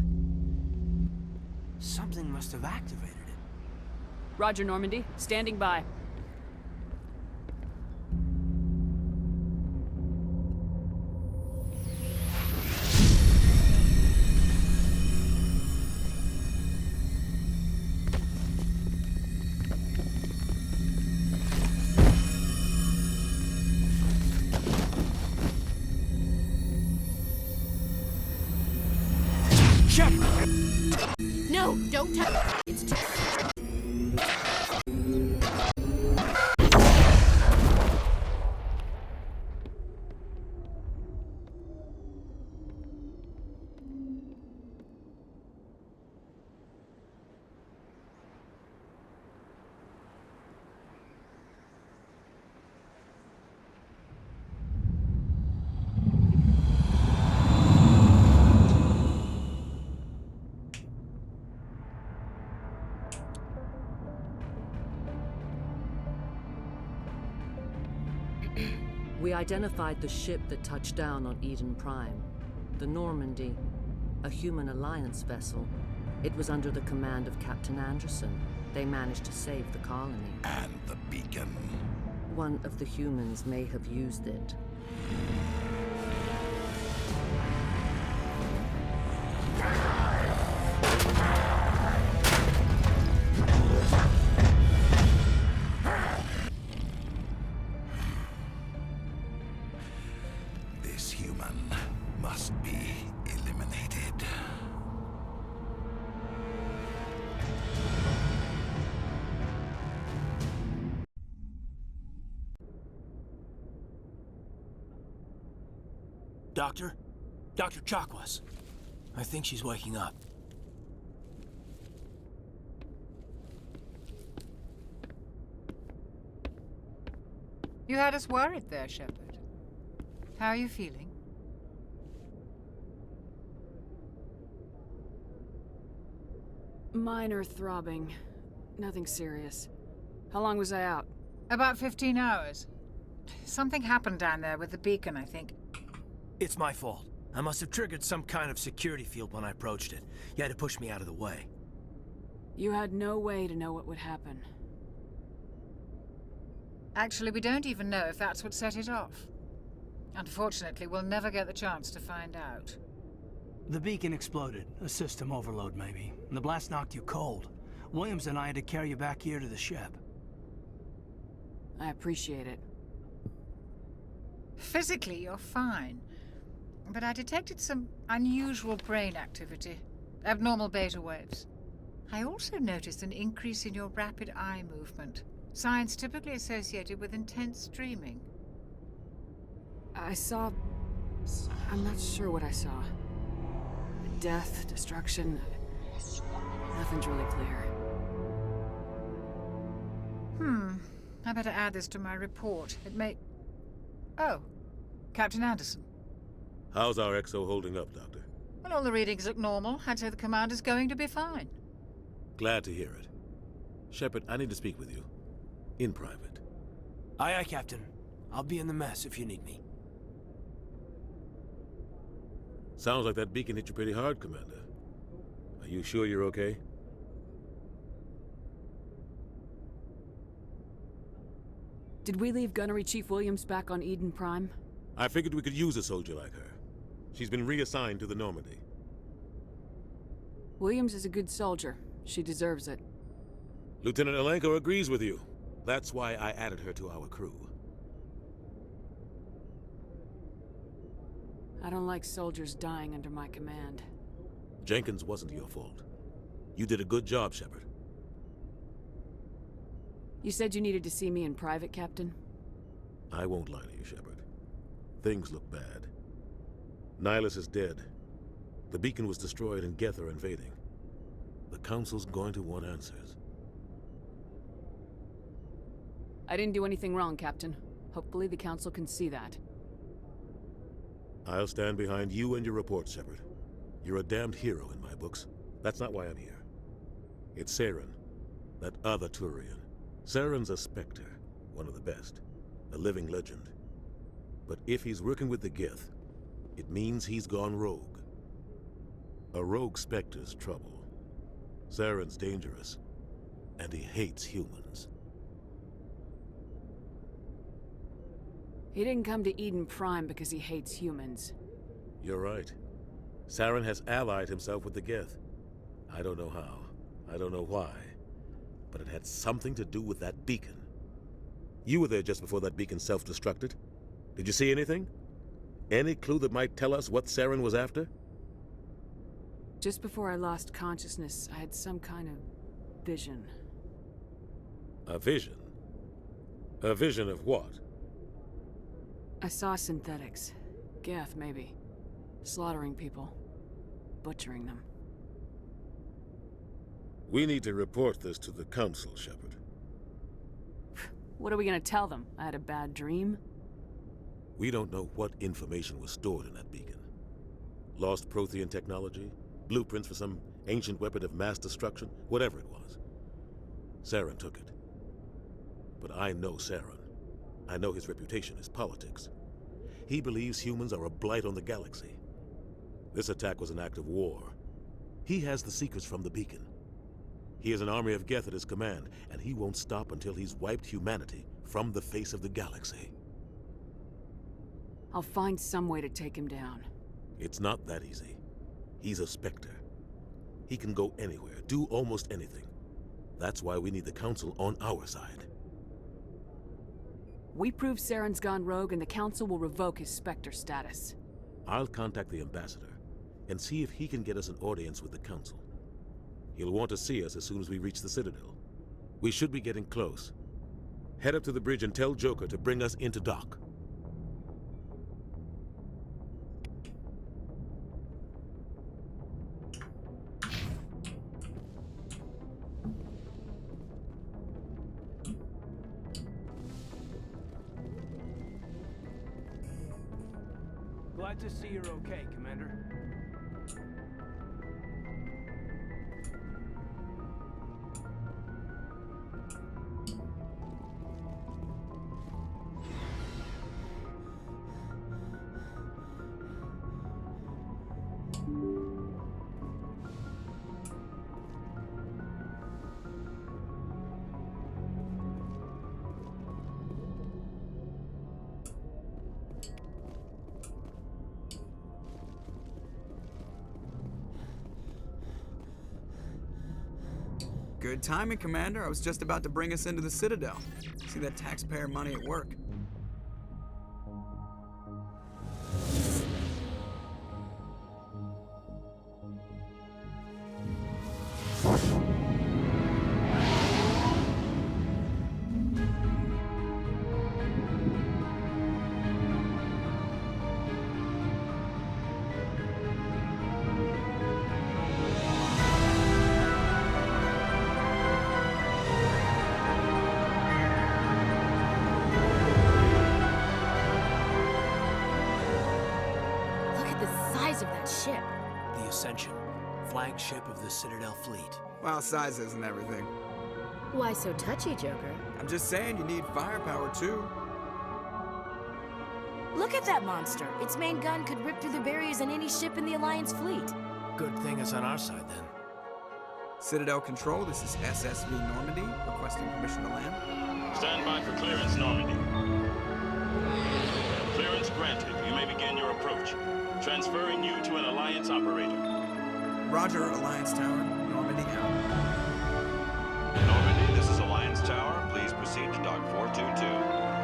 Something must have activated it. Roger, Normandy. Standing by. No, don't touch. It's too. We identified the ship that touched down on Eden Prime. The Normandy, a human alliance vessel. It was under the command of Captain Anderson. They managed to save the colony. And the beacon. One of the humans may have used it. This human must be eliminated. Doctor? Dr. Chakwas. I think she's waking up. You had us worried there, Shepard. How are you feeling? Minor throbbing. Nothing serious. How long was I out? About 15 hours. Something happened down there with the beacon, I think. It's my fault. I must have triggered some kind of security field when I approached it. You had to push me out of the way. You had no way to know what would happen. Actually, we don't even know if that's what set it off. Unfortunately, we'll never get the chance to find out. The beacon exploded. A system overload, maybe. And the blast knocked you cold. Williams and I had to carry you back here to the ship. I appreciate it. Physically, you're fine. But I detected some unusual brain activity. Abnormal beta waves. I also noticed an increase in your rapid eye movement. Signs typically associated with intense dreaming. I saw... I'm not sure what I saw. Death, destruction... Nothing's really clear. I better add this to my report. It may... Oh, Captain Anderson. How's our XO holding up, Doctor? Well, all the readings look normal. I'd say the commander's going to be fine. Glad to hear it. Shepard, I need to speak with you. In private. Aye, aye, Captain. I'll be in the mess if you need me. Sounds like that beacon hit you pretty hard, Commander. Are you sure you're okay? Did we leave Gunnery Chief Williams back on Eden Prime? I figured we could use a soldier like her. She's been reassigned to the Normandy. Williams is a good soldier. She deserves it. Lieutenant Alenko agrees with you. That's why I added her to our crew. I don't like soldiers dying under my command. Jenkins wasn't your fault. You did a good job, Shepard. You said you needed to see me in private, Captain? I won't lie to you, Shepard. Things look bad. Nihilus is dead. The beacon was destroyed and Geth are invading. The Council's going to want answers. I didn't do anything wrong, Captain. Hopefully the Council can see that. I'll stand behind you and your report, Shepard. You're a damned hero in my books. That's not why I'm here. It's Saren, that other Turian. Saren's a Spectre. one of the best, a living legend. But if he's working with the Geth, it means he's gone rogue. A rogue Spectre's trouble. Saren's dangerous, and he hates humans. He didn't come to Eden Prime because he hates humans. You're right. Saren has allied himself with the Geth. I don't know how. I don't know why. But it had something to do with that beacon. You were there just before that beacon self-destructed. Did you see anything? Any clue that might tell us what Saren was after? Just before I lost consciousness, I had some kind of vision. A vision? A vision of what? I saw synthetics. Geth, maybe. Slaughtering people. Butchering them. We need to report this to the Council, Shepard. What are we gonna tell them? I had a bad dream? We don't know what information was stored in that beacon. Lost Prothean technology? Blueprints for some ancient weapon of mass destruction? Whatever it was. Saren took it. But I know Saren. I know his reputation is politics. He believes humans are a blight on the galaxy. This attack was an act of war. He has the secrets from the beacon. He has an army of Geth at his command, and he won't stop until he's wiped humanity from the face of the galaxy. I'll find some way to take him down. It's not that easy. He's a Spectre. He can go anywhere, do almost anything. That's why we need the Council on our side. We prove Saren's gone rogue and the Council will revoke his Spectre status. I'll contact the Ambassador and see if he can get us an audience with the Council. He'll want to see us as soon as we reach the Citadel. We should be getting close. Head up to the bridge and tell Joker to bring us into dock. Glad to see you're okay, Commander. Good timing, Commander. I was just about to bring us into the Citadel. See that taxpayer money at work. Flagship of the Citadel fleet. Well, size isn't everything. Why so touchy, Joker? I'm just saying you need firepower, too. Look at that monster. Its main gun could rip through the barriers in any ship in the Alliance fleet. Good thing it's on our side, then. Citadel Control, this is SSV Normandy, requesting permission to land. Stand by for clearance, Normandy. Clearance granted. You may begin your approach. Transferring you to an Alliance operator. Roger, Alliance Tower. Normandy out. Normandy, this is Alliance Tower. Please proceed to Dock 422.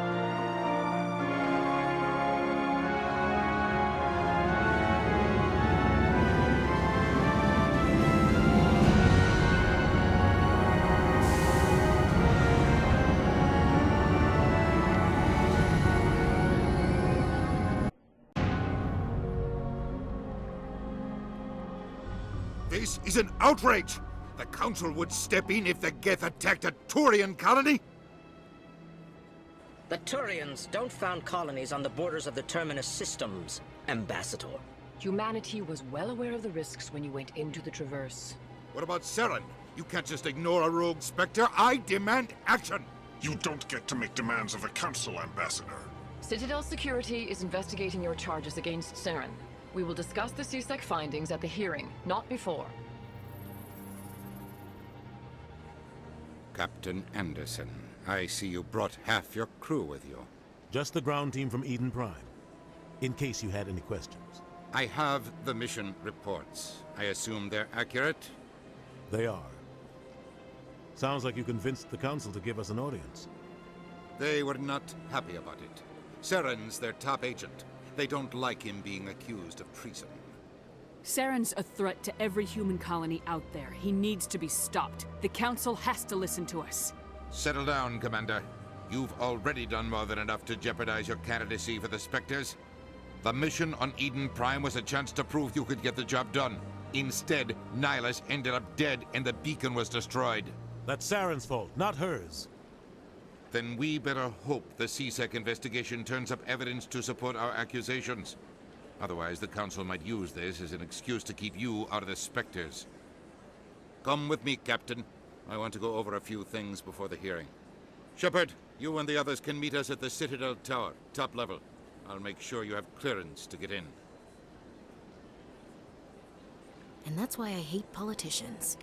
This is an outrage! The Council would step in if the Geth attacked a Turian colony? The Turians don't found colonies on the borders of the Terminus systems, Ambassador. Humanity was well aware of the risks when you went into the Traverse. What about Saren? You can't just ignore a rogue Spectre. I demand action! You don't get to make demands of the Council, Ambassador. Citadel Security is investigating your charges against Saren. We will discuss the CSEC findings at the hearing, not before. Captain Anderson, I see you brought half your crew with you. Just the ground team from Eden Prime, in case you had any questions. I have the mission reports. I assume they're accurate? They are. Sounds like you convinced the Council to give us an audience. They were not happy about it. Saren's their top agent. They don't like him being accused of treason. Saren's a threat to every human colony out there. He needs to be stopped. The Council has to listen to us. Settle down, Commander. You've already done more than enough to jeopardize your candidacy for the Spectres. The mission on Eden Prime was a chance to prove you could get the job done. Instead, Nihilus ended up dead and the beacon was destroyed. That's Saren's fault, not hers. Then we better hope the CSEC investigation turns up evidence to support our accusations. Otherwise, the Council might use this as an excuse to keep you out of the Spectres. Come with me, Captain. I want to go over a few things before the hearing. Shepard, you and the others can meet us at the Citadel Tower, top level. I'll make sure you have clearance to get in. And that's why I hate politicians.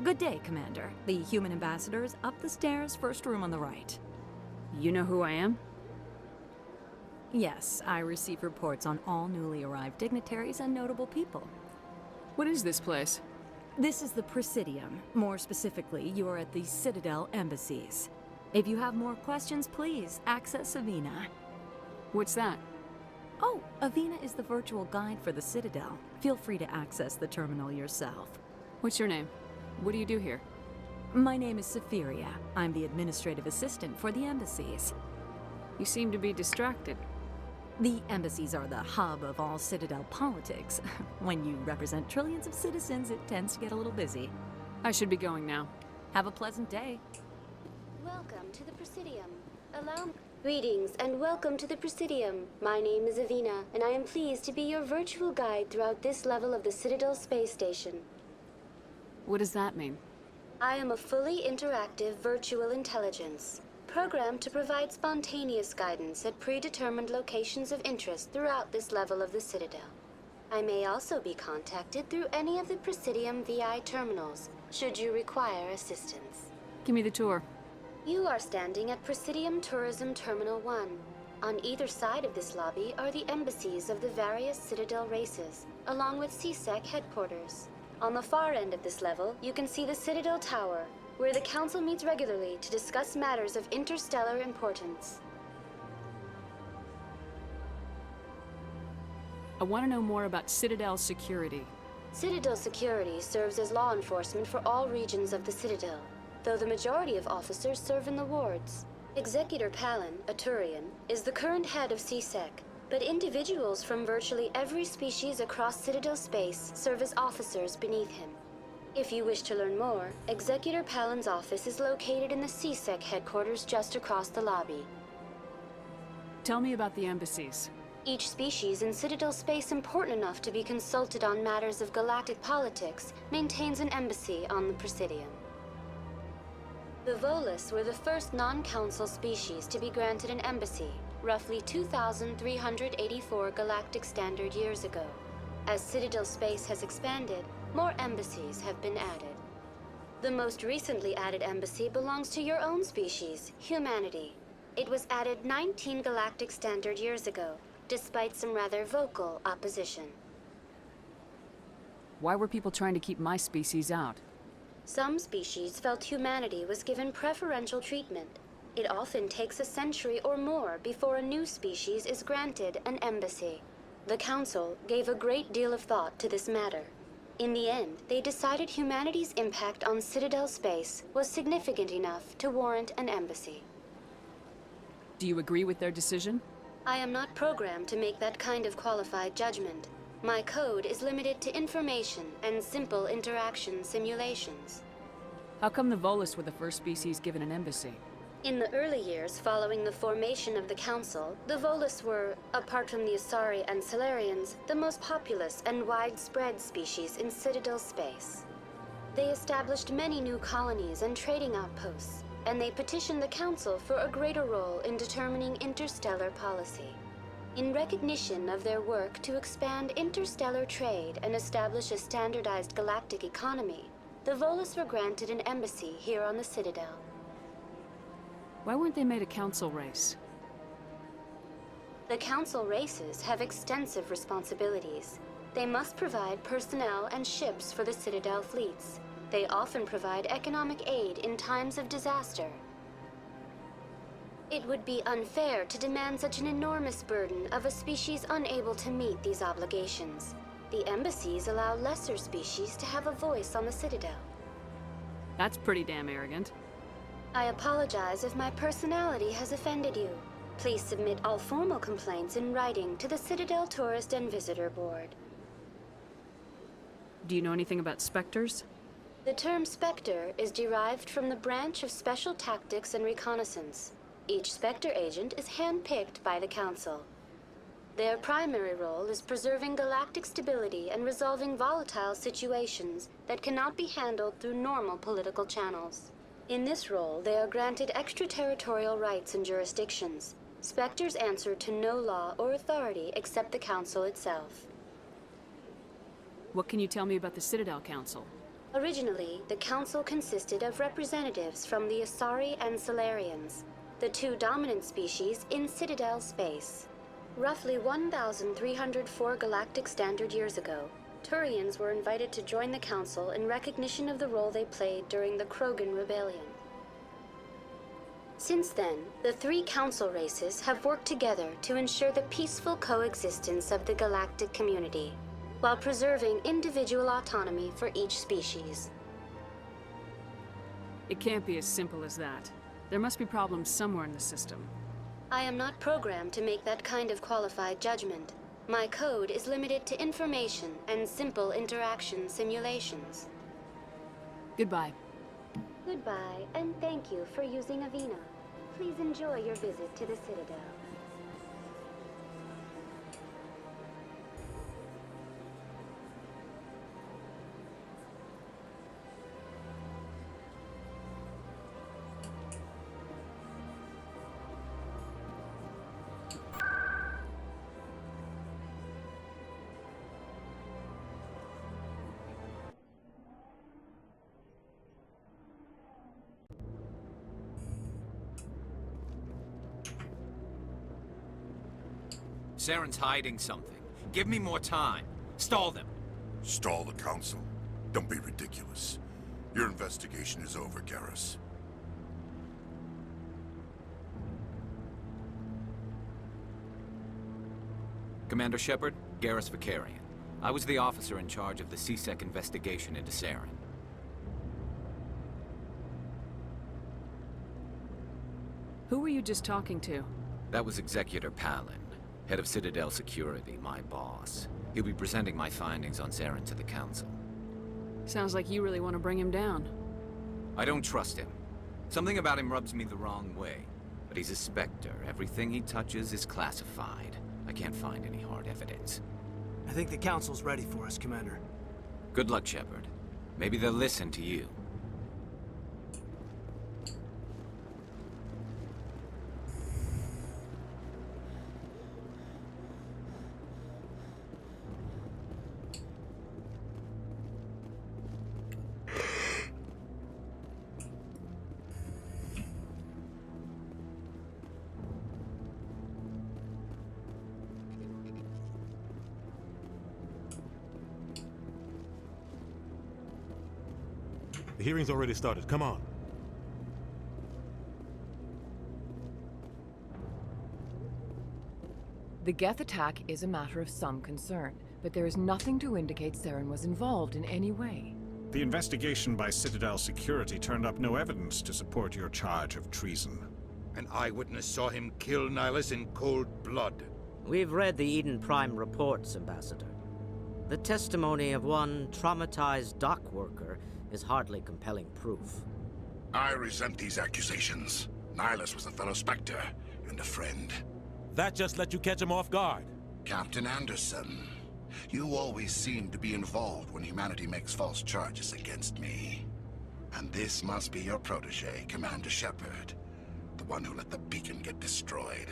Good day, Commander. The human ambassador is up the stairs, first room on the right. You know who I am? Yes, I receive reports on all newly arrived dignitaries and notable people. What is this place? This is the Presidium. More specifically, you are at the Citadel embassies. If you have more questions, please access Avina. What's that? Oh, Avina is the virtual guide for the Citadel. Feel free to access the terminal yourself. What's your name? What do you do here? My name is Safiria. I'm the administrative assistant for the embassies. You seem to be distracted. The embassies are the hub of all Citadel politics. When you represent trillions of citizens, it tends to get a little busy. I should be going now. Have a pleasant day. Welcome to the Presidium. Greetings and welcome to the Presidium. My name is Avina, and I am pleased to be your virtual guide throughout this level of the Citadel space station. What does that mean? I am a fully interactive virtual intelligence, programmed to provide spontaneous guidance at predetermined locations of interest throughout this level of the Citadel. I may also be contacted through any of the Presidium VI terminals, should you require assistance. Give me the tour. You are standing at Presidium Tourism Terminal 1. On either side of this lobby are the embassies of the various Citadel races, along with CSEC headquarters. On the far end of this level, you can see the Citadel Tower, where the Council meets regularly to discuss matters of interstellar importance. I want to know more about Citadel security. Citadel security serves as law enforcement for all regions of the Citadel, though the majority of officers serve in the wards. Executor Palin, a Turian, is the current head of CSEC, but individuals from virtually every species across Citadel space serve as officers beneath him. If you wish to learn more, Executor Palin's office is located in the CSEC headquarters just across the lobby. Tell me about the embassies. Each species in Citadel space important enough to be consulted on matters of galactic politics maintains an embassy on the Presidium. The Volus were the first non-council species to be granted an embassy, roughly 2,384 galactic standard years ago. As Citadel space has expanded, more embassies have been added. The most recently added embassy belongs to your own species, humanity. It was added 19 galactic standard years ago, despite some rather vocal opposition. Why were people trying to keep my species out? Some species felt humanity was given preferential treatment. It often takes a century or more before a new species is granted an embassy. The Council gave a great deal of thought to this matter. In the end, they decided humanity's impact on Citadel space was significant enough to warrant an embassy. Do you agree with their decision? I am not programmed to make that kind of qualified judgment. My code is limited to information and simple interaction simulations. How come the Volus were the first species given an embassy? In the early years following the formation of the Council, the Volus were, apart from the Asari and Solarians, the most populous and widespread species in Citadel space. They established many new colonies and trading outposts, and they petitioned the Council for a greater role in determining interstellar policy. In recognition of their work to expand interstellar trade and establish a standardized galactic economy, the Volus were granted an embassy here on the Citadel. Why weren't they made a council race? The Council races have extensive responsibilities. They must provide personnel and ships for the Citadel fleets. They often provide economic aid in times of disaster. It would be unfair to demand such an enormous burden of a species unable to meet these obligations. The embassies allow lesser species to have a voice on the Citadel. That's pretty damn arrogant. I apologize if my personality has offended you. Please submit all formal complaints in writing to the Citadel Tourist and Visitor Board. Do you know anything about specters? The term Spectre is derived from the branch of Special Tactics and Reconnaissance. Each Spectre agent is handpicked by the Council. Their primary role is preserving galactic stability and resolving volatile situations that cannot be handled through normal political channels. In this role, they are granted extraterritorial rights and jurisdictions. Spectres answer to no law or authority except the Council itself. What can you tell me about the Citadel Council? Originally, the Council consisted of representatives from the Asari and Solarians, the two dominant species in Citadel space. Roughly 1,304 galactic standard years ago, Turians were invited to join the Council in recognition of the role they played during the Krogan Rebellion. Since then, the three Council races have worked together to ensure the peaceful coexistence of the galactic community, while preserving individual autonomy for each species. It can't be as simple as that. There must be problems somewhere in the system. I am not programmed to make that kind of qualified judgment. My code is limited to information and simple interaction simulations. Goodbye. Goodbye, and thank you for using Avina. Please enjoy your visit to the Citadel. Saren's hiding something. Give me more time. Stall them. Stall the Council? Don't be ridiculous. Your investigation is over, Garrus. Commander Shepard, Garrus Vakarian. I was the officer in charge of the CSEC investigation into Saren. Who were you just talking to? That was Executor Palin, head of Citadel Security, my boss. He'll be presenting my findings on Saren to the Council. Sounds like you really want to bring him down. I don't trust him. Something about him rubs me the wrong way. But he's a Spectre. Everything he touches is classified. I can't find any hard evidence. I think the Council's ready for us, Commander. Good luck, Shepard. Maybe they'll listen to you. The hearing's already started. Come on. The Geth attack is a matter of some concern, but there is nothing to indicate Saren was involved in any way. The investigation by Citadel Security turned up no evidence to support your charge of treason. An eyewitness saw him kill Nihilus in cold blood. We've read the Eden Prime reports, Ambassador. The testimony of one traumatized dock worker is hardly compelling proof. I resent these accusations. Nihilus was a fellow Spectre and a friend. That just let you catch him off guard. Captain Anderson, you always seem to be involved when humanity makes false charges against me. And this must be your protege, Commander Shepard, the one who let the beacon get destroyed.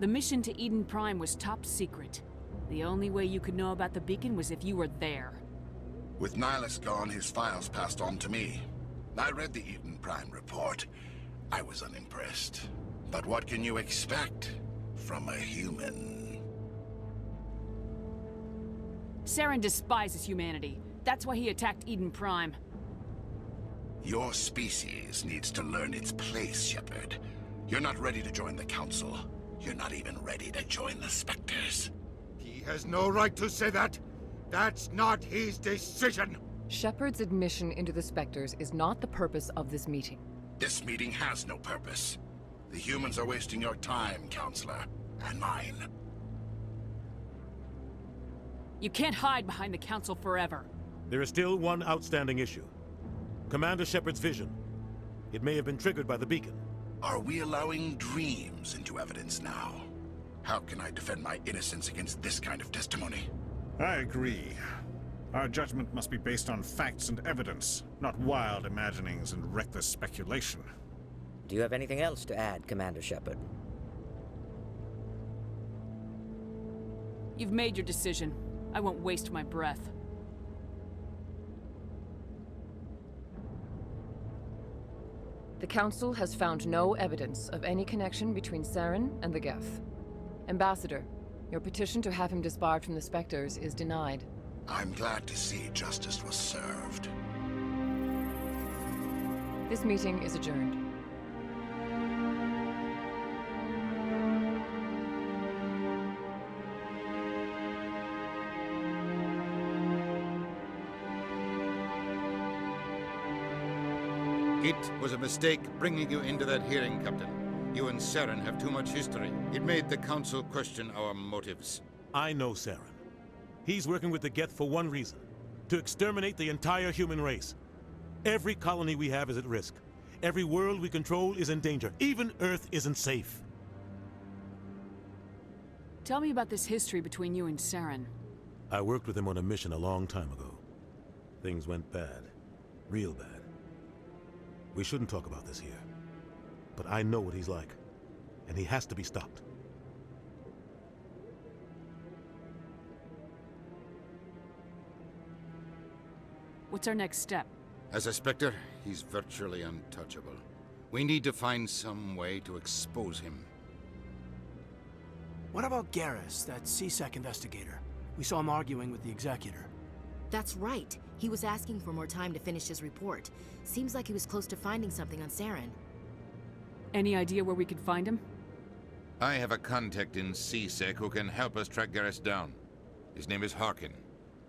The mission to Eden Prime was top secret. The only way you could know about the beacon was if you were there. With Nihilus gone, his files passed on to me. I read the Eden Prime report. I was unimpressed. But what can you expect from a human? Saren despises humanity. That's why he attacked Eden Prime. Your species needs to learn its place, Shepard. You're not ready to join the Council. You're not even ready to join the Spectres. He has no right to say that. That's not his decision. Shepard's admission into the Spectres is not the purpose of this meeting. This meeting has no purpose. The humans are wasting your time, Counselor, and mine. You can't hide behind the Council forever. There is still one outstanding issue. Commander Shepard's vision. It may have been triggered by the beacon. Are we allowing dreams into evidence now? How can I defend my innocence against this kind of testimony? I agree. Our judgment must be based on facts and evidence, not wild imaginings and reckless speculation. Do you have anything else to add, Commander Shepard? You've made your decision. I won't waste my breath. The Council has found no evidence of any connection between Saren and the Geth. Ambassador, your petition to have him disbarred from the Spectres is denied. I'm glad to see justice was served. This meeting is adjourned. It was a mistake bringing you into that hearing, Captain. You and Saren have too much history. It made the Council question our motives. I know Saren. He's working with the Geth for one reason. To exterminate the entire human race. Every colony we have is at risk. Every world we control is in danger. Even Earth isn't safe. Tell me about this history between you and Saren. I worked with him on a mission a long time ago. Things went bad. Real bad. We shouldn't talk about this here. But I know what he's like. And he has to be stopped. What's our next step? As a Spectre, he's virtually untouchable. We need to find some way to expose him. What about Garrus, that CSEC investigator? We saw him arguing with the Executor. That's right. He was asking for more time to finish his report. Seems like he was close to finding something on Saren. Any idea where we could find him? I have a contact in CSEC who can help us track Garrus down. His name is Harkin.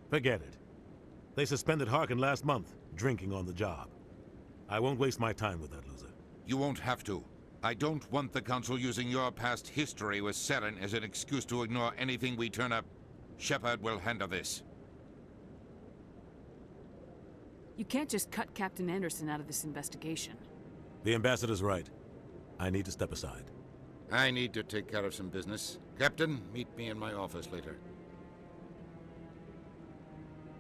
Forget it. They suspended Harkin last month, drinking on the job. I won't waste my time with that loser. You won't have to. I don't want the Council using your past history with Saren as an excuse to ignore anything we turn up. Shepard will handle this. You can't just cut Captain Anderson out of this investigation. The Ambassador's right. I need to step aside. I need to take care of some business. Captain, meet me in my office later.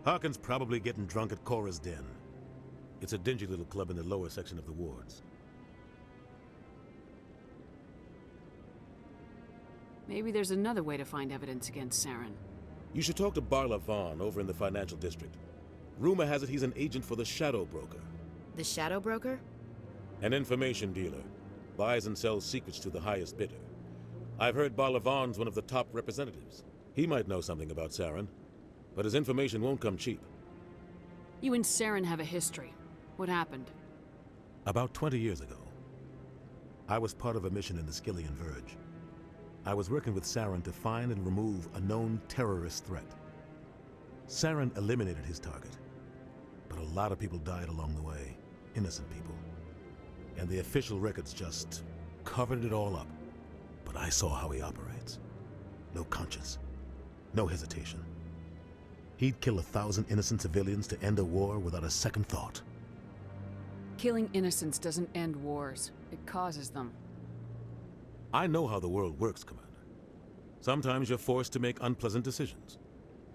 Harkin's probably getting drunk at Cora's Den. It's a dingy little club in the lower section of the wards. Maybe there's another way to find evidence against Saren. You should talk to Barla Vaughn over in the financial district. Rumor has it he's an agent for the Shadow Broker. The Shadow Broker? An information dealer. Buys and sells secrets to the highest bidder. I've heard Barla Vaughn's one of the top representatives. He might know something about Saren, but his information won't come cheap. You and Saren have a history. What happened? About 20 years ago, I was part of a mission in the Skillian Verge. I was working with Saren to find and remove a known terrorist threat. Saren eliminated his target, but a lot of people died along the way, innocent people. And the official records just covered it all up. But I saw how he operates. No conscience, no hesitation. He'd kill 1,000 innocent civilians to end a war without a second thought. Killing innocents doesn't end wars. It causes them. I know how the world works, Commander. Sometimes you're forced to make unpleasant decisions,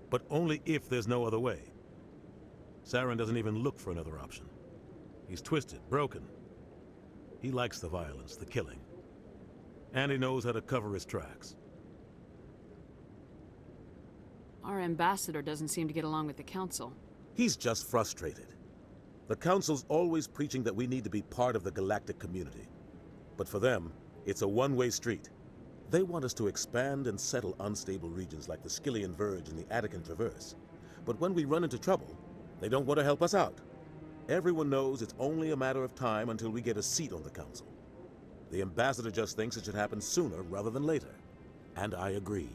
but only if there's no other way. Saren doesn't even look for another option. He's twisted, broken. He likes the violence, the killing. And he knows how to cover his tracks. Our ambassador doesn't seem to get along with the Council. He's just frustrated. The Council's always preaching that we need to be part of the galactic community. But for them, it's a one-way street. They want us to expand and settle unstable regions like the Skillian Verge and the Attican Traverse. But when we run into trouble, they don't want to help us out. Everyone knows it's only a matter of time until we get a seat on the Council. The ambassador just thinks it should happen sooner rather than later. And I agree.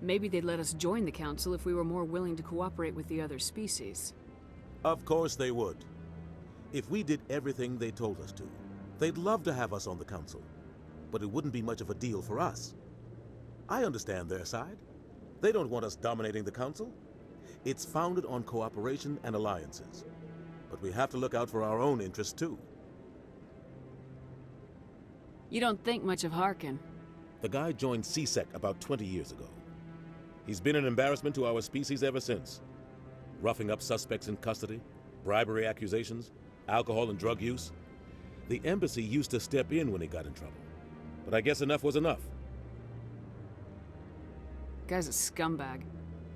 Maybe they'd let us join the Council if we were more willing to cooperate with the other species. Of course they would. If we did everything they told us to, they'd love to have us on the Council. But it wouldn't be much of a deal for us. I understand their side. They don't want us dominating the Council. It's founded on cooperation and alliances. But we have to look out for our own interests, too. You don't think much of Harkin. The guy joined CSEC about 20 years ago. He's been an embarrassment to our species ever since. Roughing up suspects in custody, bribery accusations, alcohol and drug use. The embassy used to step in when he got in trouble. But I guess enough was enough. Guy's a scumbag.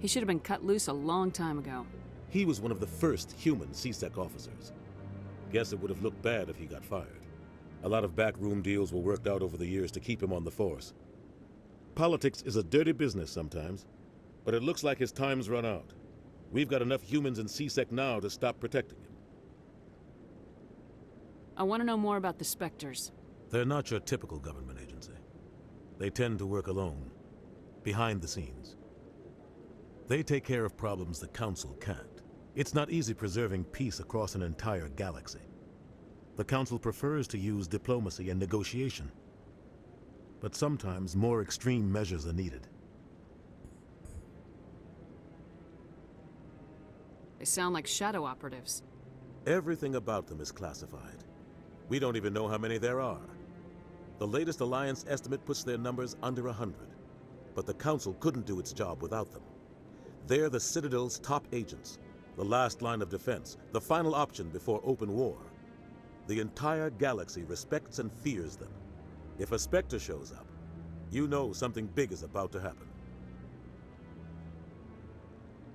He should have been cut loose a long time ago. He was one of the first human CSEC officers. Guess it would have looked bad if he got fired. A lot of backroom deals were worked out over the years to keep him on the force. Politics is a dirty business sometimes, but it looks like his time's run out. We've got enough humans in CSEC now to stop protecting him. I want to know more about the Spectres. They're not your typical government agency. They tend to work alone, behind the scenes. They take care of problems the Council can't. It's not easy preserving peace across an entire galaxy. The Council prefers to use diplomacy and negotiation. But sometimes more extreme measures are needed. They sound like shadow operatives. Everything about them is classified. We don't even know how many there are. The latest Alliance estimate puts their numbers under 100. But the Council couldn't do its job without them. They're the Citadel's top agents, the last line of defense, the final option before open war. The entire galaxy respects and fears them. If a Spectre shows up, you know something big is about to happen.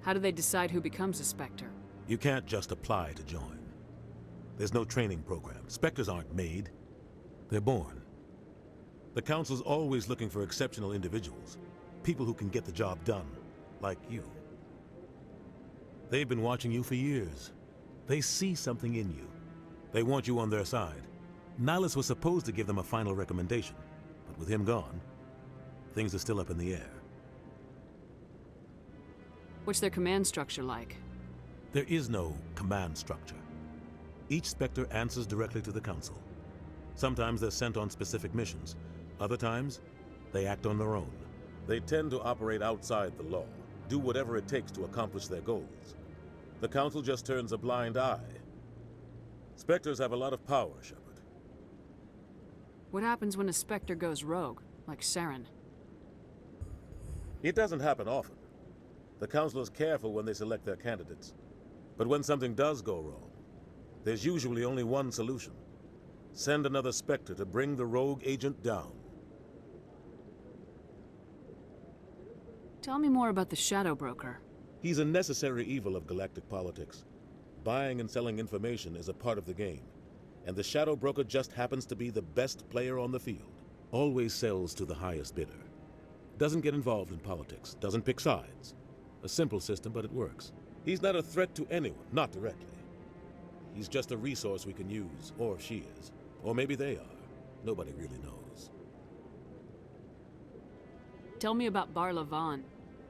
How do they decide who becomes a Spectre? You can't just apply to join. There's no training program. Spectres aren't made. They're born. The Council's always looking for exceptional individuals, people who can get the job done, like you. They've been watching you for years. They see something in you. They want you on their side. Nihilus was supposed to give them a final recommendation, but with him gone, things are still up in the air. What's their command structure like? There is no command structure. Each Spectre answers directly to the Council. Sometimes they're sent on specific missions. Other times, they act on their own. They tend to operate outside the law, do whatever it takes to accomplish their goals. The Council just turns a blind eye. Spectres have a lot of power, Shepard. What happens when a Spectre goes rogue, like Saren? It doesn't happen often. The Council is careful when they select their candidates. But when something does go wrong, there's usually only one solution. Send another Spectre to bring the rogue agent down. Tell me more about the Shadow Broker. He's a necessary evil of galactic politics. Buying and selling information is a part of the game, and the Shadow Broker just happens to be the best player on the field. Always sells to the highest bidder. Doesn't get involved in politics, doesn't pick sides. A simple system, but it works. He's not a threat to anyone, not directly. He's just a resource we can use, or she is. Or maybe they are. Nobody really knows. Tell me about Barla Vaughn.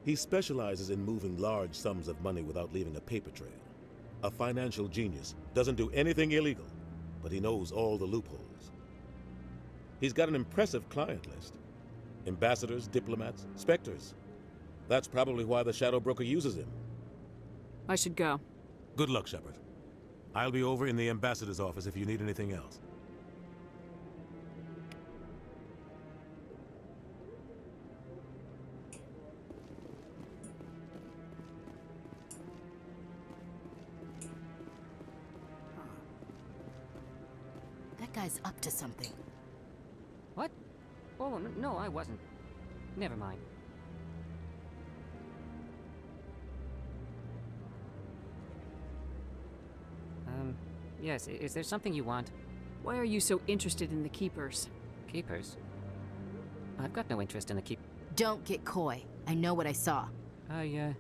He specializes in moving large sums of money without leaving a paper trail. A financial genius, doesn't do anything illegal, but he knows all the loopholes. He's got an impressive client list. Ambassadors, diplomats, specters. That's probably why the Shadow Broker uses him. I should go. Good luck, Shepard. I'll be over in the ambassador's office if you need anything else. That guy's up to something. What? Oh, no, I wasn't. Never mind. Yes, is there something you want? Why are you so interested in the Keepers? Keepers? I've got no interest in the Don't get coy. I know what I saw. I'm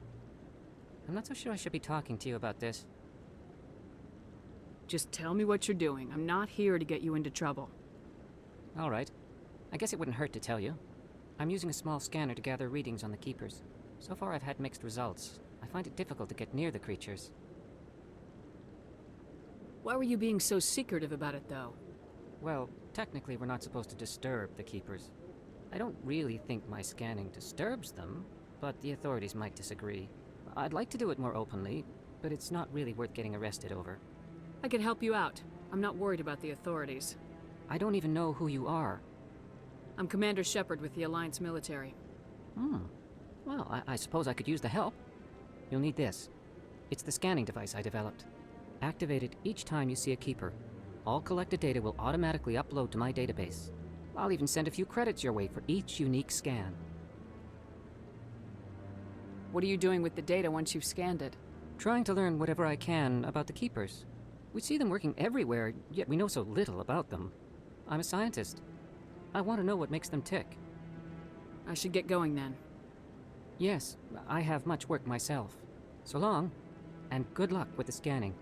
not so sure I should be talking to you about this. Just tell me what you're doing. I'm not here to get you into trouble. All right. I guess it wouldn't hurt to tell you. I'm using a small scanner to gather readings on the Keepers. So far I've had mixed results. I find it difficult to get near the creatures. Why were you being so secretive about it, though? Well, technically we're not supposed to disturb the Keepers. I don't really think my scanning disturbs them, but the authorities might disagree. I'd like to do it more openly, but it's not really worth getting arrested over. I can help you out. I'm not worried about the authorities. I don't even know who you are. I'm Commander Shepard with the Alliance military. Well, I suppose I could use the help. You'll need this. It's the scanning device I developed. Activate it each time you see a Keeper. All collected data will automatically upload to my database. I'll even send a few credits your way for each unique scan. What are you doing with the data once you've scanned it? Trying to learn whatever I can about the Keepers. We see them working everywhere, yet we know so little about them. I'm a scientist. I want to know what makes them tick. I should get going then. Yes, I have much work myself. So long, and good luck with the scanning.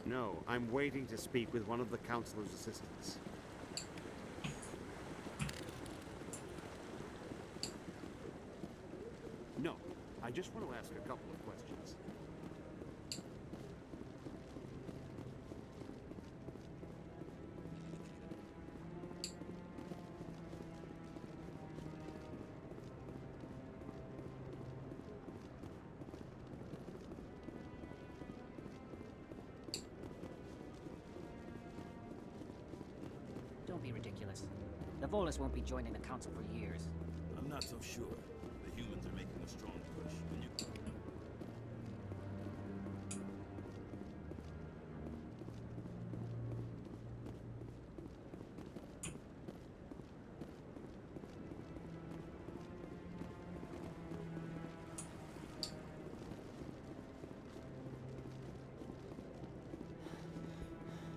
No, I'm waiting to speak with one of the Councilor's assistants. No, I just want to ask a couple of questions. Don't be ridiculous. The Volus won't be joining the Council for years. I'm not so sure. The humans are making a strong push, and you...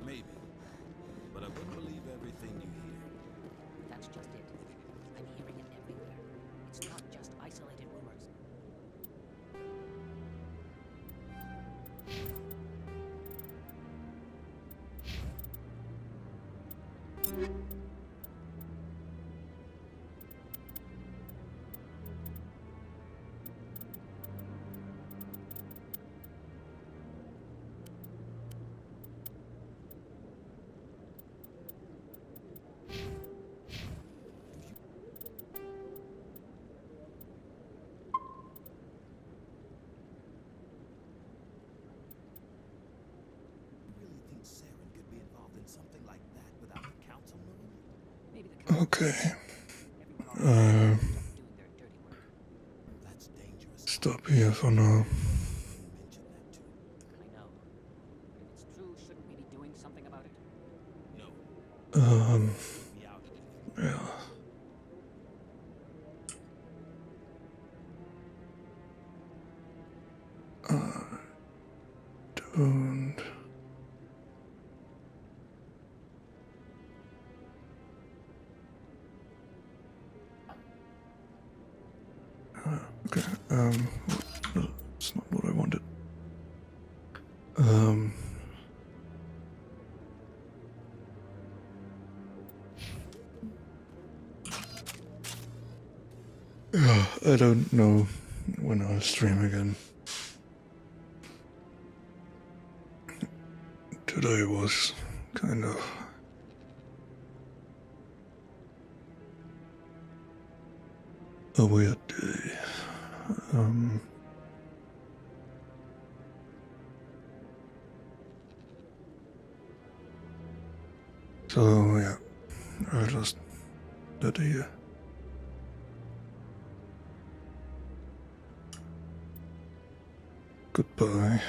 Maybe. But I wouldn't believe everything you hear. That's just it. I'm hearing it everywhere. It's not just isolated rumors. Okay. Stop here for now. Yeah. Don't. Okay, that's not what I wanted. I don't know when I'll stream again. Today was kind of a weird day. So yeah, I'll just let it here. Goodbye.